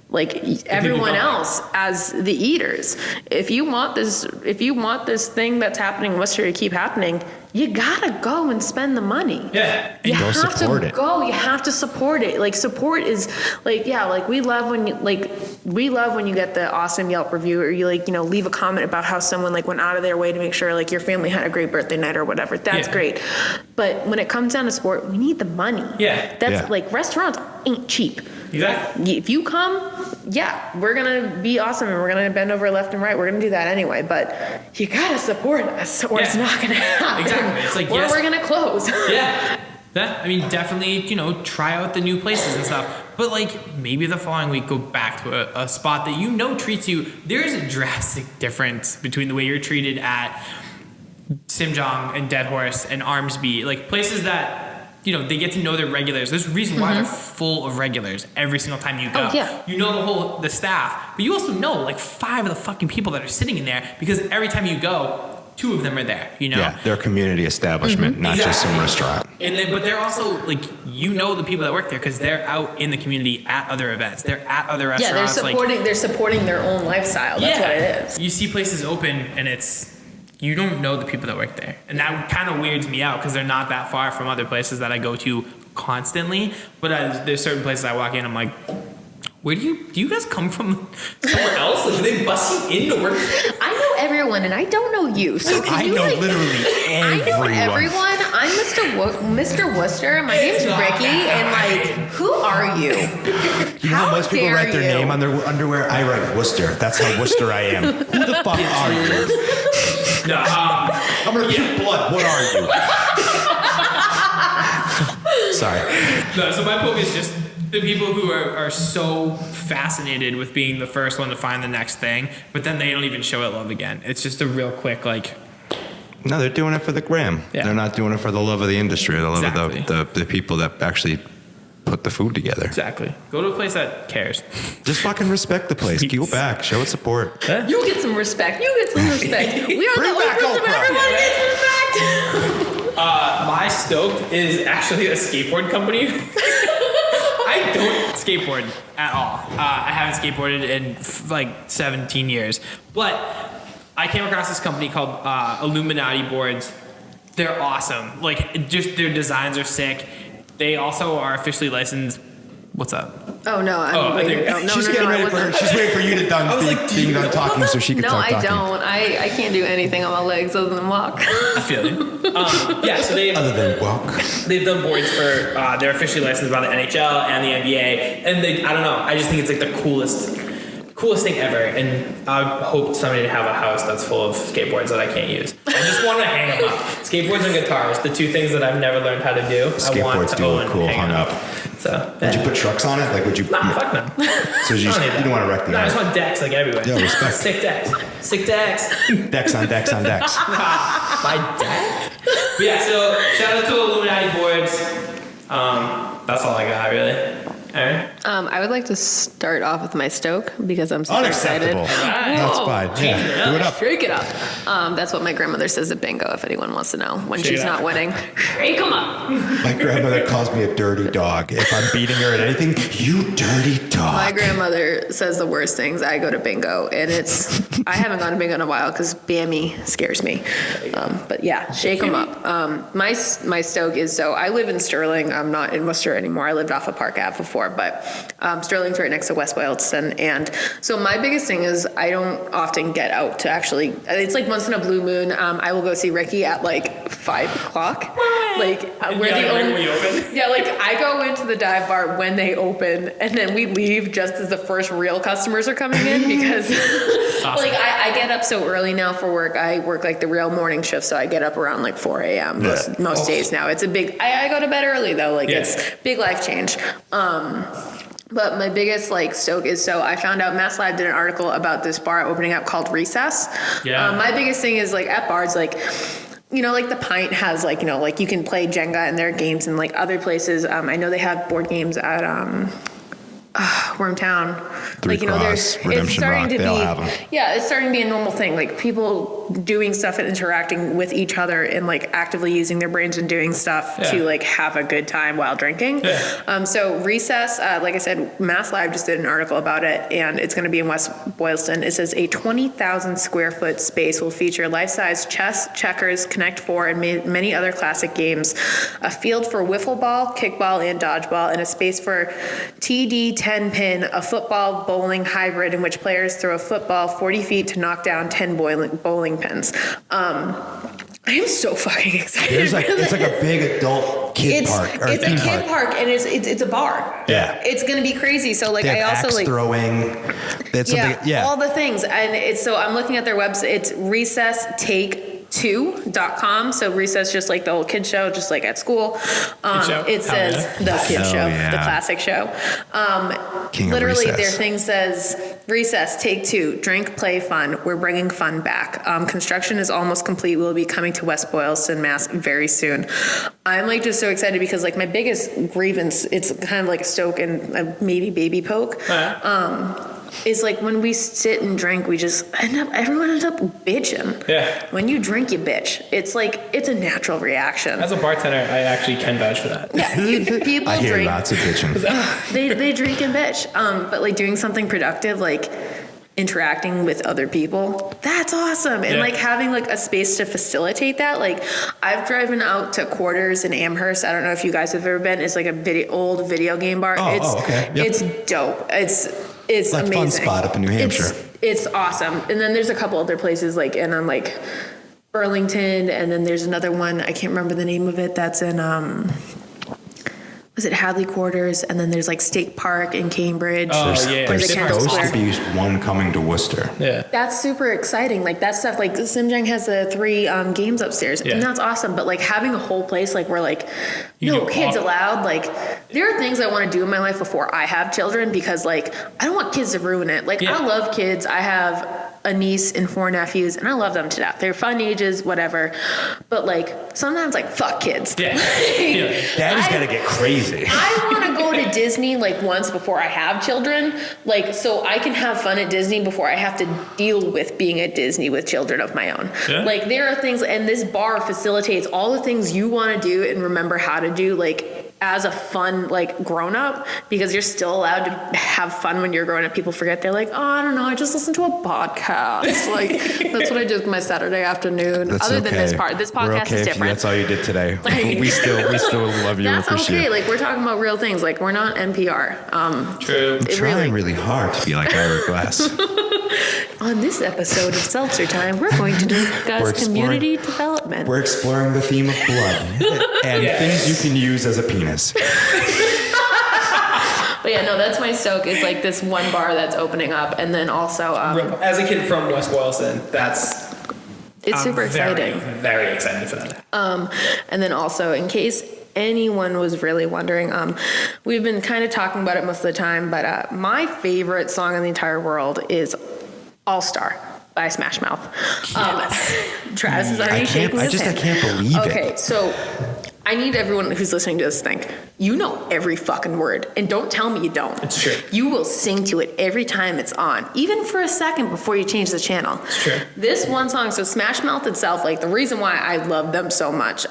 like everyone else as the eaters. If you want this thing that's happening in Worcester to keep happening, you gotta go and spend the money. Yeah. You go have support to it. go. You have to support it. Like support is like, yeah, like we love when you get the awesome Yelp review, or you like, you know, leave a comment about how someone like went out of their way to make sure like your family had a great birthday night or whatever. That's great. But when it comes down to sport, we need the money. Yeah. That's like restaurants ain't cheap. Exactly. If you come, yeah, we're gonna be awesome and we're gonna bend over left and right. We're gonna do that anyway, but you gotta support us or it's not gonna happen. Exactly. It's like, or we're gonna close. Yeah. I mean, definitely, you know, try out the new places and stuff. But like maybe the following week, go back to a spot that you know treats you. There is a drastic difference between the way you're treated at Simjong and Dead Horse and Armsby, like places that, you know, they get to know their regulars. There's a reason why they're full of regulars every single time you go. Oh, yeah. You know the staff, but you also know like 5 of the fucking people that are sitting in there because every time you go, 2 of them are there, you know? Yeah, they're a community establishment, not just some restaurant. But they're also like, you know, the people that work there because they're out in the community at other events. They're at other restaurants. Yeah, they're supporting their own lifestyle. That's what it is. You see places open and you don't know the people that work there. And that kind of weirds me out because they're not that far from other places that I go to constantly. But there's certain places I walk in, I'm like, do you guys come from somewhere else? Like, do they bus you in to work? I know everyone and I don't know you. So can I you know like, literally everyone. I know everyone. I'm Mr. Worcester. My name's Ricky. And like, who are you? You know how most people write their name on their underwear? I write Worcester. That's how Worcester I am. Who the fuck are you? No, I'm gonna keep blood. What are you? Sorry. No, so my point is just the people who are so fascinated with being the first one to find the next thing, but then they don't even show it love again. It's just a real quick, like... No, they're doing it for the gram. Yeah. They're not doing it for the love of the industry, the love Exactly. of the people that actually put the food together. Exactly. Go to a place that cares. Just fucking respect the place. Go back. Show it support. You get some respect. We are Bring the back owners of Oprah. everybody gets respect. My Stoke is actually a skateboard company. I don't skateboard at all. I haven't skateboarded in like 17 years. But I came across this company called Illuminati Boards. They're awesome. Like, just their designs are sick. They also are officially licensed. What's up? Oh no! She's getting ready for. She's waiting for you to being done talking so she can No, start I talking. don't. I can't do anything on my legs other than walk. I feel you. Yeah, so Other than walk. they've done boards for, they're officially licensed by the NHL and the NBA. And I don't know, I just think it's like the coolest thing ever. And I hope someday to have a house that's full of skateboards that I can't use. I just want to hang them up. Skateboards and guitars, the 2 things that I've never learned how to do. I want Skateboards to do own look cool and hang hung up. up. So, Would you put trucks on it? Like, would you? Nah, fuck no. So you don't want to wreck the No, I art. just want decks like everywhere. Yeah, respect. Sick decks. Sick decks. Decks on decks on decks. My deck? But yeah, so shout out to Illuminati Boards. That's all I got, really. Erin? I would like to start off with my Stoke because I'm super excited. Unacceptable. That's fine. Yeah, do it up. Shake it up. That's what my grandmother says at bingo, if anyone wants to know. When Shake she's it up. not winning, shake 'em up. My grandmother calls me a dirty dog. If I'm beating her at anything, you dirty dog. My grandmother says the worst things. I go to bingo, and I haven't gone to bingo in a while because Bammy scares me. But yeah, shake 'em up. My Stoke is, so I live in Sterling. I'm not in Worcester anymore. I lived off of Park Ave before, but Sterling's right next to West Boylston. And so my biggest thing is I don't often get out to actually, it's like once in a blue moon, I will go see Ricky at like 5 o'clock. Like we're the only, when you open? yeah, like I go into the dive bar when they open, and then we leave just as the first real customers are coming in because Awesome. like I get up so early now for work. I work like the real morning shift, so I get up around like 4 a.m. most days now. It's a big, I go to bed early though, like it's big life change. But my biggest like Stoke is, so I found out Mass Live did an article about this bar opening up called Recess. Yeah. My biggest thing is like at bars, like, you know, like the Pint has like, you know, like you can play Jenga and their games, and like other places. I know they have board games at Wormtown. Three like, you know, Cross, it's Redemption starting Rock, to they all be, have 'em. yeah, it's starting to be a normal thing. Like people doing stuff and interacting with each other and like actively using their brains and doing stuff to like have a good time while drinking. So Recess, like I said, Mass Live just did an article about it, and it's going to be in West Boylston. It says a 20,000 square foot space will feature life-size chess, checkers, Connect Four, and many other classic games, a field for wiffle ball, kickball, and dodgeball, and a space for TD10 pin, a football bowling hybrid in which players throw a football 40 feet to knock down 10 bowling pins. I am so fucking excited. It's like a big adult kid park. It's a kid park, and it's a bar. Yeah. It's gonna be crazy. So like they have I also axe like throwing. all the things, and it's so I'm looking at their website. It's recesstake2.com. So Recess, just like the old kid show, just like at school. It says the kid show, the classic show. King literally, of Recess. their thing says Recess Take Two, drink, play, fun. We're bringing fun back. Construction is almost complete. We'll be coming to West Boylston, Mass, very soon. I'm like just so excited because like my biggest grievance, it's kind of like a stoke and a maybe baby poke. Is like when we sit and drink, we just everyone ends up bitching. Yeah. When you drink, you bitch. It's like, it's a natural reaction. As a bartender, I actually can vouch for that. Yeah, people I hear drink. lots of bitching. They drink and bitch. But like doing something productive, like interacting with other people, that's awesome. And like having like a space to facilitate that. Like I've driven out to Quarters in Amherst. I don't know if you guys have ever been. It's like a old video game bar. Okay. Yep. It's dope. It's like amazing. Fun Spot up in New Hampshire. It's awesome. And then there's a couple other places like in like Burlington, and then there's another one, I can't remember the name of it, that's in was it Hadley Quarters, and then there's like State Park in Cambridge. There's the Kendall supposed Square. to be one coming to Worcester. Yeah. That's super exciting. Like that stuff, like Simjang has the 3 games upstairs, and that's awesome. But like having a whole place like where like no kids allowed, like there are things I want to do in my life before I have children, because like I don't want kids to ruin it. Like I love kids. I have a niece and 4 nephews, and I love them to death. They're fun ages, whatever. But like sometimes like fuck kids. Yeah. Daddy's got to get crazy. I want to go to Disney like once before I have children, like so I can have fun at Disney before I have to deal with being at Disney with children of my own. Like there are things, and this bar facilitates all the things you want to do and remember how to do like as a fun like grown up, because you're still allowed to have fun when you're growing up. People forget, they're like, oh, I don't know, I just listened to a podcast. Like that's what I did my Saturday afternoon. That's Other than okay. this part, this We're podcast okay is if different. that's all you did today. we still love you. That's and appreciate okay. it. Like we're talking about real things. Like we're not NPR. True. I'm trying really hard to be like Ira Glass. On this episode of Seltzer Time, we're going to discuss community development. We're exploring the theme of blood and things you can use as a penis. But yeah, no, that's my stoke. It's like this one bar that's opening up, and then also As a kid from West Boylston, it's super exciting. Very excited for that. And then also, in case anyone was really wondering, we've been kind of talking about it most of the time, but my favorite song in the entire world is All Star by Smash Mouth. Travis is already shaking his head. I can't believe it. Okay, so I need everyone who's listening to this to think, you know every fucking word, and don't tell me you don't. It's true. You will sing to it every time it's on, even for a second before you change the channel. It's true. This one song, so Smash Mouth itself, like the reason why I love them so much,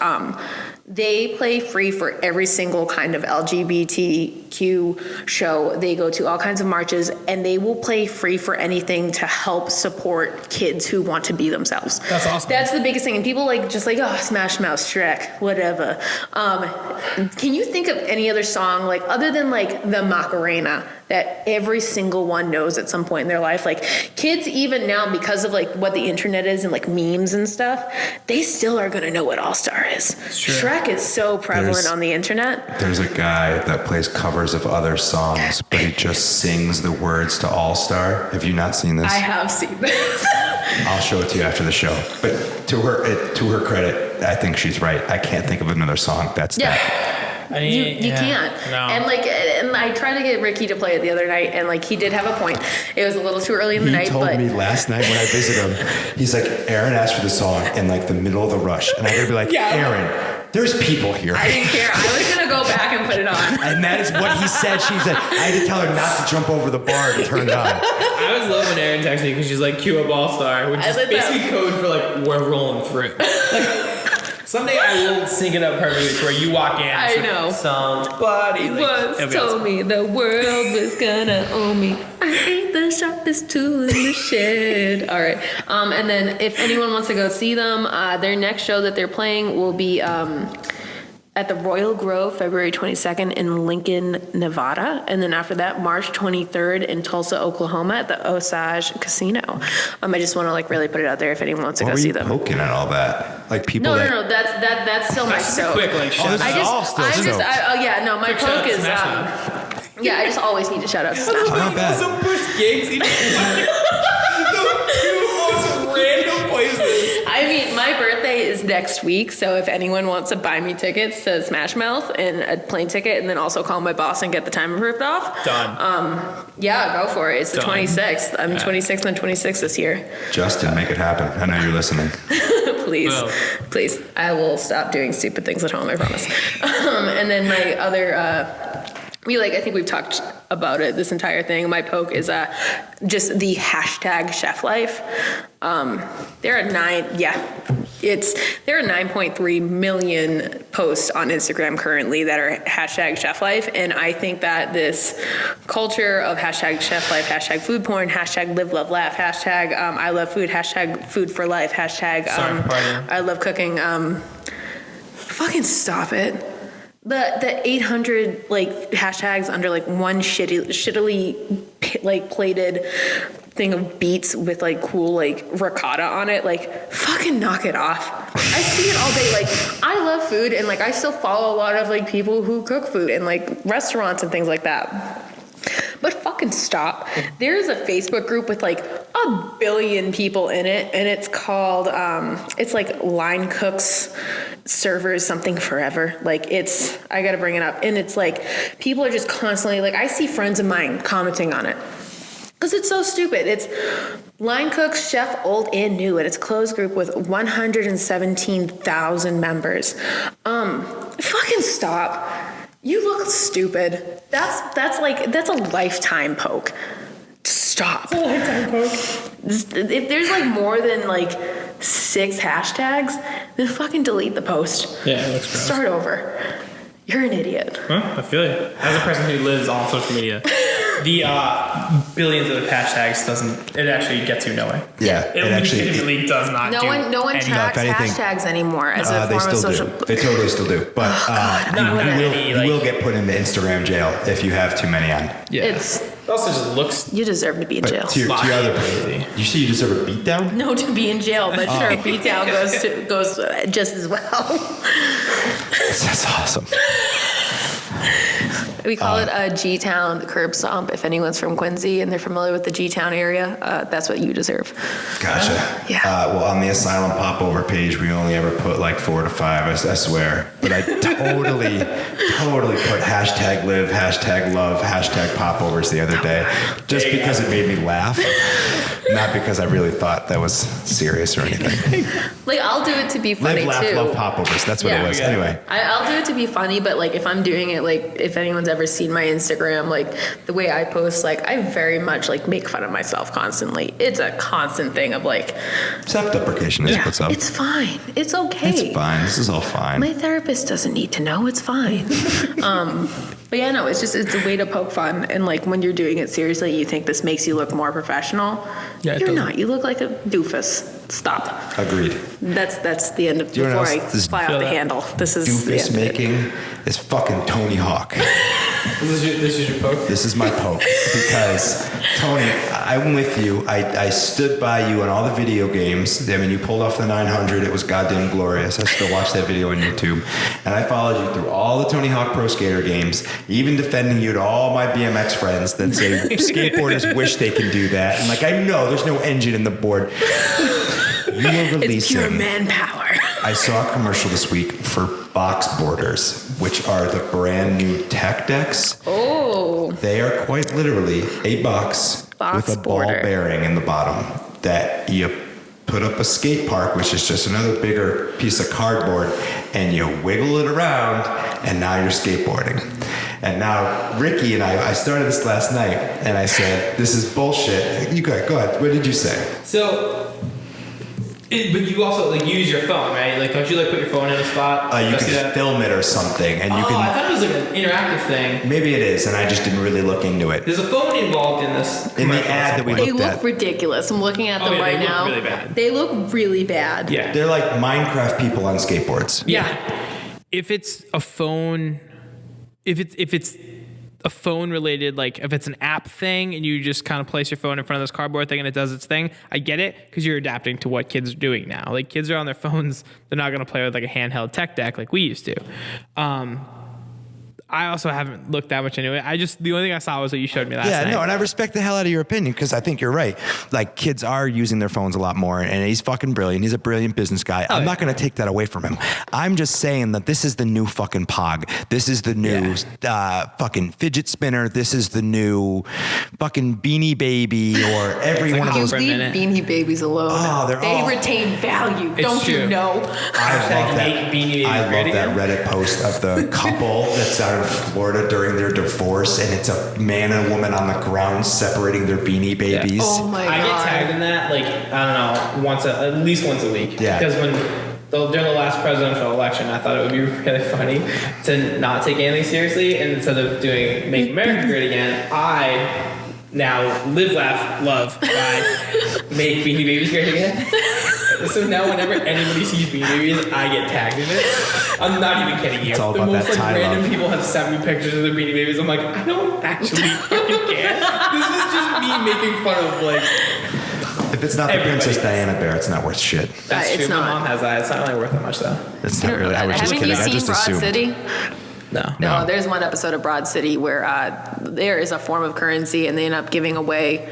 they play free for every single kind of LGBTQ show. They go to all kinds of marches, and they will play free for anything to help support kids who want to be themselves. That's awesome. That's the biggest thing. And people like just like, oh, Smash Mouth, Shrek, whatever. Can you think of any other song, like other than like the Macarena, that every single one knows at some point in their life? Like kids even now, because of like what the internet is and like memes and stuff, they still are gonna know what All Star is. Shrek is so prevalent on the internet. There's a guy that plays covers of other songs, but he just sings the words to All Star. Have you not seen this? I have seen this. I'll show it to you after the show. But to her credit, I think she's right. I can't think of another song that's that. You can't. No. And I tried to get Ricky to play it the other night, and like he did have a point. It was a little too early in the night. He told me last night when I visited him, he's like, Erin asked for the song in like the middle of the rush, and I gotta be like, Erin, There's people here. I didn't care. I was gonna go back and put it on. And that is what he said. She said, I had to tell her not to jump over the bar to turn it on. I was loving Erin texting me because she's like, cue up All Star, which is basically code for like, we're rolling through. Someday I will sync it up perfectly to where you walk in. I know. Somebody Once told me the world was gonna own me. I ain't the sharpest tool in the shed. All right. And then if anyone wants to go see them, their next show that they're playing will be at the Royal Grove, February 22nd in Lincoln, Nevada. And then after that, March 23rd in Tulsa, Oklahoma at the Osage Casino. I just want to like really put it out there if anyone wants to go see them. Why were you poking at all that? Like people No, that's still my That's just a show. quick like shout out. My Quick shout poke out to is, Smash Mouth. yeah, I just always need to shout out to Smash Mouth. Not bad. Some push gigs. The two most random places. I mean, my birthday is next week, so if anyone wants to buy me tickets to Smash Mouth and a plane ticket, and then also call my boss and get the time ripped off, Done. yeah, go for it. It's the Done. 26th. I'm 26th and 26th this year. Justin, make it happen. I know you're listening. Please, Well. please. I will stop doing stupid things at home, I promise. And then my other, I think we've talked about it, this entire thing. My poke is just the hashtag chef life. There are 9.3 million posts on Instagram currently that are hashtag chef life. And I think that this culture of hashtag chef life, hashtag food porn, hashtag live, love, laugh, hashtag I love food, hashtag food for life, hashtag I love cooking. Fucking stop it. The 800 like hashtags under like one shittily like plated thing of beets with like cool like ricotta on it, like fucking knock it off. I see it all day. Like I love food and like I still follow a lot of like people who cook food and like restaurants and things like that. But fucking stop. There's a Facebook group with like 1 billion people in it, and it's called, it's like Line Cooks Servers Something Forever. Like it's, I gotta bring it up. And it's like, people are just constantly, like I see friends of mine commenting on it. Because it's so stupid. It's Line Cooks, Chef Old and New, and it's a closed group with 117,000 members. Fucking stop. You look stupid. That's a lifetime poke. Stop. A lifetime poke. If there's like more than like 6 hashtags, then fucking delete the post. Yeah, that's gross. Start over. You're an idiot. Huh? I feel you. As a person who lives on social media, the billions of hashtags it actually gets you nowhere. Yeah, It legitimately does not No do one anything. tracks anything, hashtags anymore as a they form of still social. do. They totally still do. But you will get put into Instagram jail if you have too many on. Yeah. It's It also just looks you deserve to be in But jail. to your other crazy. point, you see you deserve a beatdown? No, to be in jail, but sure, beatdown goes just as well. That's awesome. We call it a G-Town, the curb stomp. If anyone's from Quincy and they're familiar with the G-Town area, that's what you deserve. Gotcha. Yeah. Well, on the Asylum Popover page, we only ever put like 4 to 5, I swear. But I totally put hashtag live, hashtag love, hashtag popovers the other day, just because it made me laugh. Not because I really thought that was serious or anything. Like, I'll do it to be funny, Live, laugh, too. love popovers. That's what it was. Yeah. Anyway. I'll do it to be funny, but like if I'm doing it, like if anyone's ever seen my Instagram, like the way I post, like I very much like make fun of myself constantly. It's a constant thing of like Self-deprecation is what's up. it's fine. It's okay. It's fine. This is all fine. My therapist doesn't need to know. It's fine. But yeah, no, it's a way to poke fun. And like when you're doing it seriously, you think this makes you look more professional. Yeah, it you're does. not. You look like a doofus. Stop. Agreed. That's the end of you know before what I else this fly off the handle. This is the Doofus end of it. making is fucking Tony Hawk. This is your poke? This is my poke because Tony, I'm with you. I stood by you on all the video games. I mean, you pulled off the 900. It was goddamn glorious. I still watch that video on YouTube, and I followed you through all the Tony Hawk Pro Skater games, even defending you to all my BMX friends that say skateboarders wish they can do that. And like, I know there's no engine in the board. You were It's releasing. pure manpower. I saw a commercial this week for box boarders, which are the brand new tech decks. Oh. They are quite literally a box with a ball border. bearing in the bottom that you put put up a skate park, which is just another bigger piece of cardboard, and you wiggle it around, and now you're skateboarding. And now Ricky and I started this last night, and I said, this is bullshit. You go ahead. What did you say? So, but you also like use your phone, right? Like, don't you like put your phone in a spot? You can film it or something, and you I can. thought it was like an interactive thing. Maybe it is, and I just didn't really look into it. There's a phone involved in this. In the ad that we They looked look at, ridiculous. I'm looking at them yeah, right they look now. really bad. They look really bad. Yeah. they're like Minecraft people on skateboards. Yeah. If it's a phone, if it's a phone related, like if it's an app thing and you just kind of place your phone in front of this cardboard thing and it does its thing, I get it because you're adapting to what kids are doing now. Like kids are on their phones, they're not going to play with like a handheld tech deck like we used to. I also haven't looked that much into it. The only thing I saw was what you showed me last night. Yeah, no, and I respect the hell out of your opinion because I think you're right. Like, kids are using their phones a lot more, and he's fucking brilliant. He's a brilliant business guy. I'm not going to take that away from him. I'm just saying that this is the new fucking Pog. This is the new fucking fidget spinner. This is the new fucking Beanie Baby or every one of You those. leave Beanie Babies alone. Oh, they retain value. Don't you true. know? I love that. Make Beanie Babies I great love that again. Reddit post of the couple that's out in Florida during their divorce, and it's a man and a woman on the ground separating their Beanie Babies. Oh my I get god. tagged in that like I don't know at least once a week. Yeah. Because during the last presidential election, I thought it would be really funny to not take anything seriously, and instead of doing "Make America Great Again," I now live, laugh, love by "Make Beanie Babies Great Again." So now whenever anybody sees Beanie Babies, I get tagged in it. I'm not even kidding you. It's all The about most that time random love. people have sent me pictures of their Beanie Babies. I'm like, I don't actually fucking care. This is just me making fun of like. If it's not the Everybody Princess does. Diana bear, it's not worth shit. That's It's true. My not. mom has that. It's not really worth that much though. It's not really. I was just Haven't kidding. you I seen just Broad assumed. City? No. No. There's one episode of Broad City where there is a form of currency and they end up giving away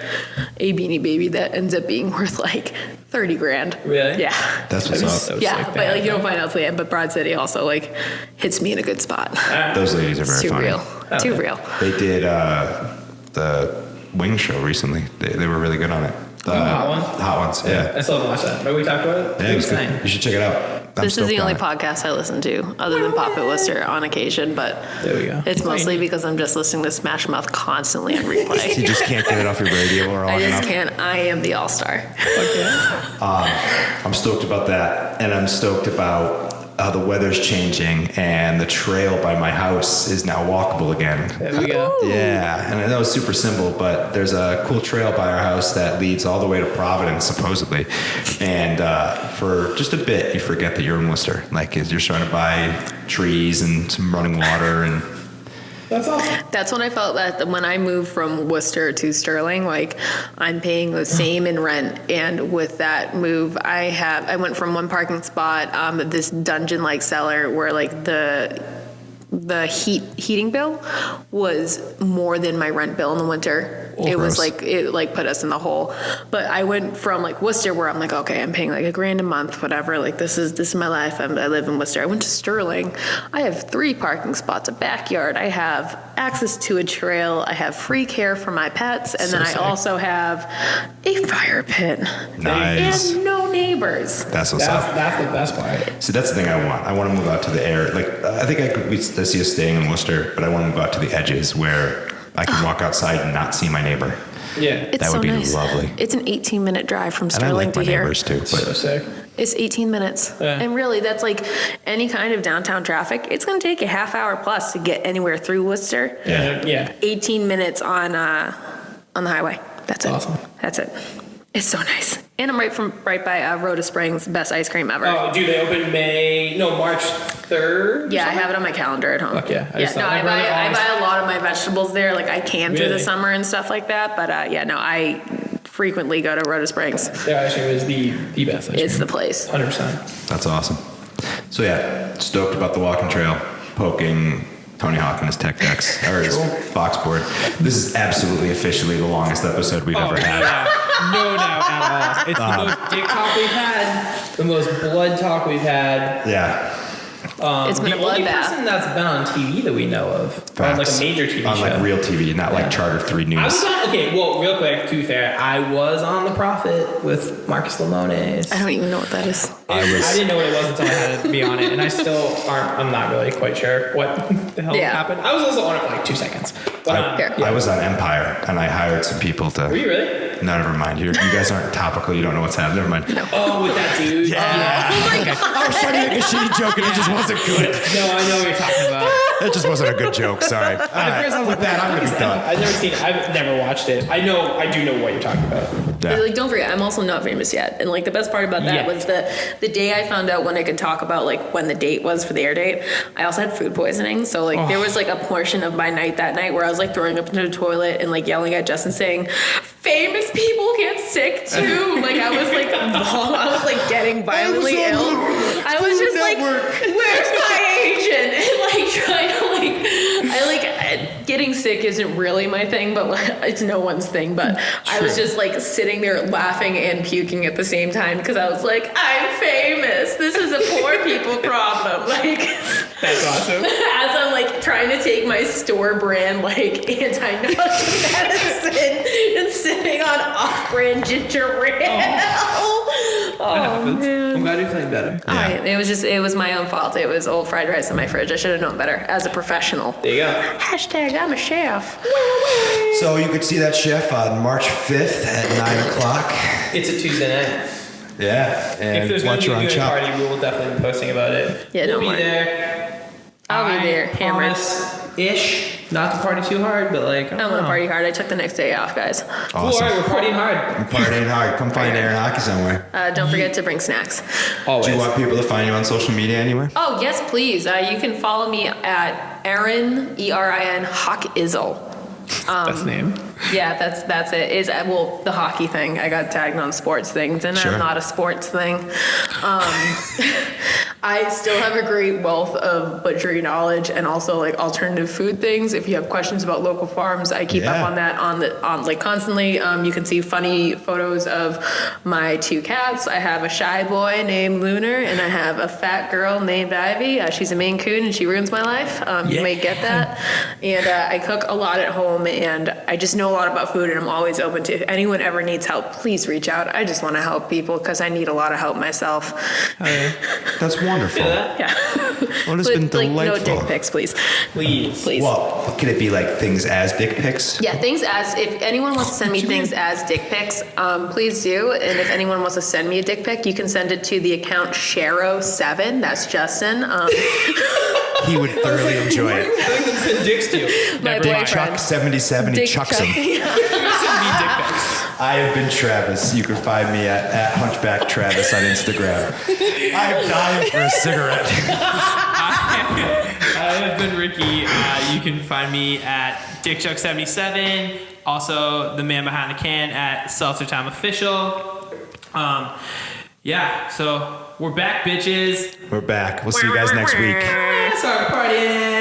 a Beanie Baby that ends up being worth like 30 grand. Really? Yeah. That's what's That'd be up. so Yeah, sick to but have like you don't that. find out till the end. But Broad City also like hits me in a good spot. Those ladies are very Too funny. real. Too real. They did the Wing Show recently. They were really good on it. Hot Ones? Hot Ones, yeah. I still haven't watched that. Remember we talked about it? Yeah, it was insane. good. You should check it out. I'm This is the stoked only on it. podcast I listen to other than Pop It Lister on occasion, but There we go. it's mostly because I'm just listening to Smash Mouth constantly on You replay. just can't get it off your radio or I long just enough. can't. I am the all-star. I'm stoked about that, and I'm stoked about how the weather's changing, and the trail by my house is now walkable again. There we go. Yeah, and I know it's super simple, but there's a cool trail by our house that leads all the way to Providence, supposedly. And for just a bit, you forget that you're in Worcester. Like, you're trying to buy trees and some running water, and That's awesome. That's when I felt that when I moved from Worcester to Sterling, like I'm paying the same in rent. And with that move, I went from one parking spot, this dungeon-like cellar where like the heating bill was more than my rent bill in the winter. It was gross. like, it like put us in the hole. But I went from like Worcester where I'm like, okay, I'm paying like $1,000 a month, whatever. Like this is my life. I live in Worcester. I went to Sterling. I have 3 parking spots, a backyard. I have access to a trail. I have free care for my pets. And So then sick. I also have a fire pit. nice. And no neighbors. That's what's up. That's the best part. See, that's the thing I want. I want to move out to the air. Like, I think I see us staying in Worcester, but I want to move out to the edges where I can walk outside and not see my neighbor. Yeah. It's That so would be nice. lovely. It's an 18-minute drive from And I Sterling like to my here. neighbors too, So but sick. It's 18 minutes. Yeah. And really, that's like any kind of downtown traffic. It's going to take a half hour plus to get anywhere through Worcester. Yeah. 18 minutes on the highway. That's it. Awesome. That's it. It's so nice. And I'm right by Rhoda Springs, best ice cream ever. Oh, dude, they open March 3rd? Yeah, I have it on my calendar at home. Fuck yeah. I just No, thought I my brother buy always- a lot of my vegetables there. Like I can through the Really? summer and stuff like that. But I frequently go to Rhoda Springs. Their ice cream is the best ice cream. It's the place. 100%. that's awesome. So yeah, stoked about the walking trail, poking Tony Hawk and his tech decks, or his box board. This is absolutely officially the longest episode we've ever had. No doubt at all. It's the most dick talk we've had, the most blood talk we've had. Yeah. It's been the a only bloodbath. person that's been on TV that we know of, on like a Facts. major TV on show. like real TV, not like Charter 3 News. I was on, okay, well, real quick, to be fair, I was on The Prophet with Marcus Lemonis. I don't even know what that is. I didn't know what it was until I had to be on it, and I still I'm not really quite sure what the hell happened. I was also on it for like 2 seconds. But, I was on Empire, and I hired some people to. were you really? No, never mind. You guys aren't topical. You don't know what's happening. Never mind. No. Oh, with that dude? Yeah. Oh my God. I was trying to make a shitty joke, and it just wasn't good. No, I know what you're talking about. It just wasn't a good joke. Sorry. All At right. first I was With like, that, I'm going to be done. I've never watched it. I do know what you're talking about. Yeah. Like, don't forget, I'm also not famous yet. And like the best part about that Yeah. was the day I found out when I could talk about like when the date was for the air date, I also had food poisoning. So like there was like a portion of my night that night where I was like throwing up into the toilet and like yelling at Justin saying, famous people get sick too. Like I was like getting violently ill. I was just like, where's my agent? And like trying to getting sick isn't really my thing, but like, it's no one's thing. But I was just like sitting there laughing and puking at the same time because I was like, I'm famous. This is a poor people problem. Like That's awesome. as I'm like trying to take my store brand like anti-nausea medicine and sipping on off-brand ginger ale. That happens. Man. I'm glad you're feeling better. All right, it was my own fault. It was old fried rice in my fridge. I should have known better as a professional. There you go. Hashtag I'm a chef. So you could see that chef on March 5th at 9 o'clock. It's a Tuesday night. Yeah. And If there's going watch to be her a on viewing Chop. party, we will definitely be posting about it. Yeah, we'll don't be worry. there. I'll be there, hammered. Ish. Not to party too hard, but like, I I'm don't gonna know. party hard. I took the next day off, guys. Cool, all right, we're partying hard. I'm partying hard. Come find Erin Hockey somewhere. Don't forget to bring snacks. Always. Do you want people to find you on social media anywhere? Oh, yes, please. You can follow me at Erin, Erin Hockey. Best name. Yeah, that's it. Well, the hockey thing. I got tagged on sports things, and Sure. I'm not a sports thing. I still have a great wealth of butchery knowledge and also like alternative food things. If you have questions about local farms, I keep Yeah. up on that on like constantly. You can see funny photos of my 2 cats. I have a shy boy named Lunar, and I have a fat girl named Ivy. She's a Maine Coon, and she ruins my life. You may get that. And I cook a lot at home, and I just know a lot about food, and I'm always open to if anyone ever needs help, please reach out. I just want to help people because I need a lot of help myself. That's wonderful. Yeah. Well, it's been Like, no delightful. dick pics, please. Please. Please. Well, could it be like things as dick pics? Yeah, things as, if anyone wants to send me things as dick pics, please do. And if anyone wants to send me a dick pic, you can send it to the account Sharo7. That's Justin. He would thoroughly enjoy it. Having them send dicks to you. My Never Dick mind. boyfriend. Chuck 77, he Dick chucks Chuck. them. Send me dick pics. I have been Travis. You can find me at Hunchback Travis on Instagram. I'm dying for a cigarette. I have been Ricky. You can find me at DickChuck77. Also, the man behind the can at Seltzer Time Official. Yeah, so we're back, bitches. We're back. We'll see you guys next week. Sorry, partying.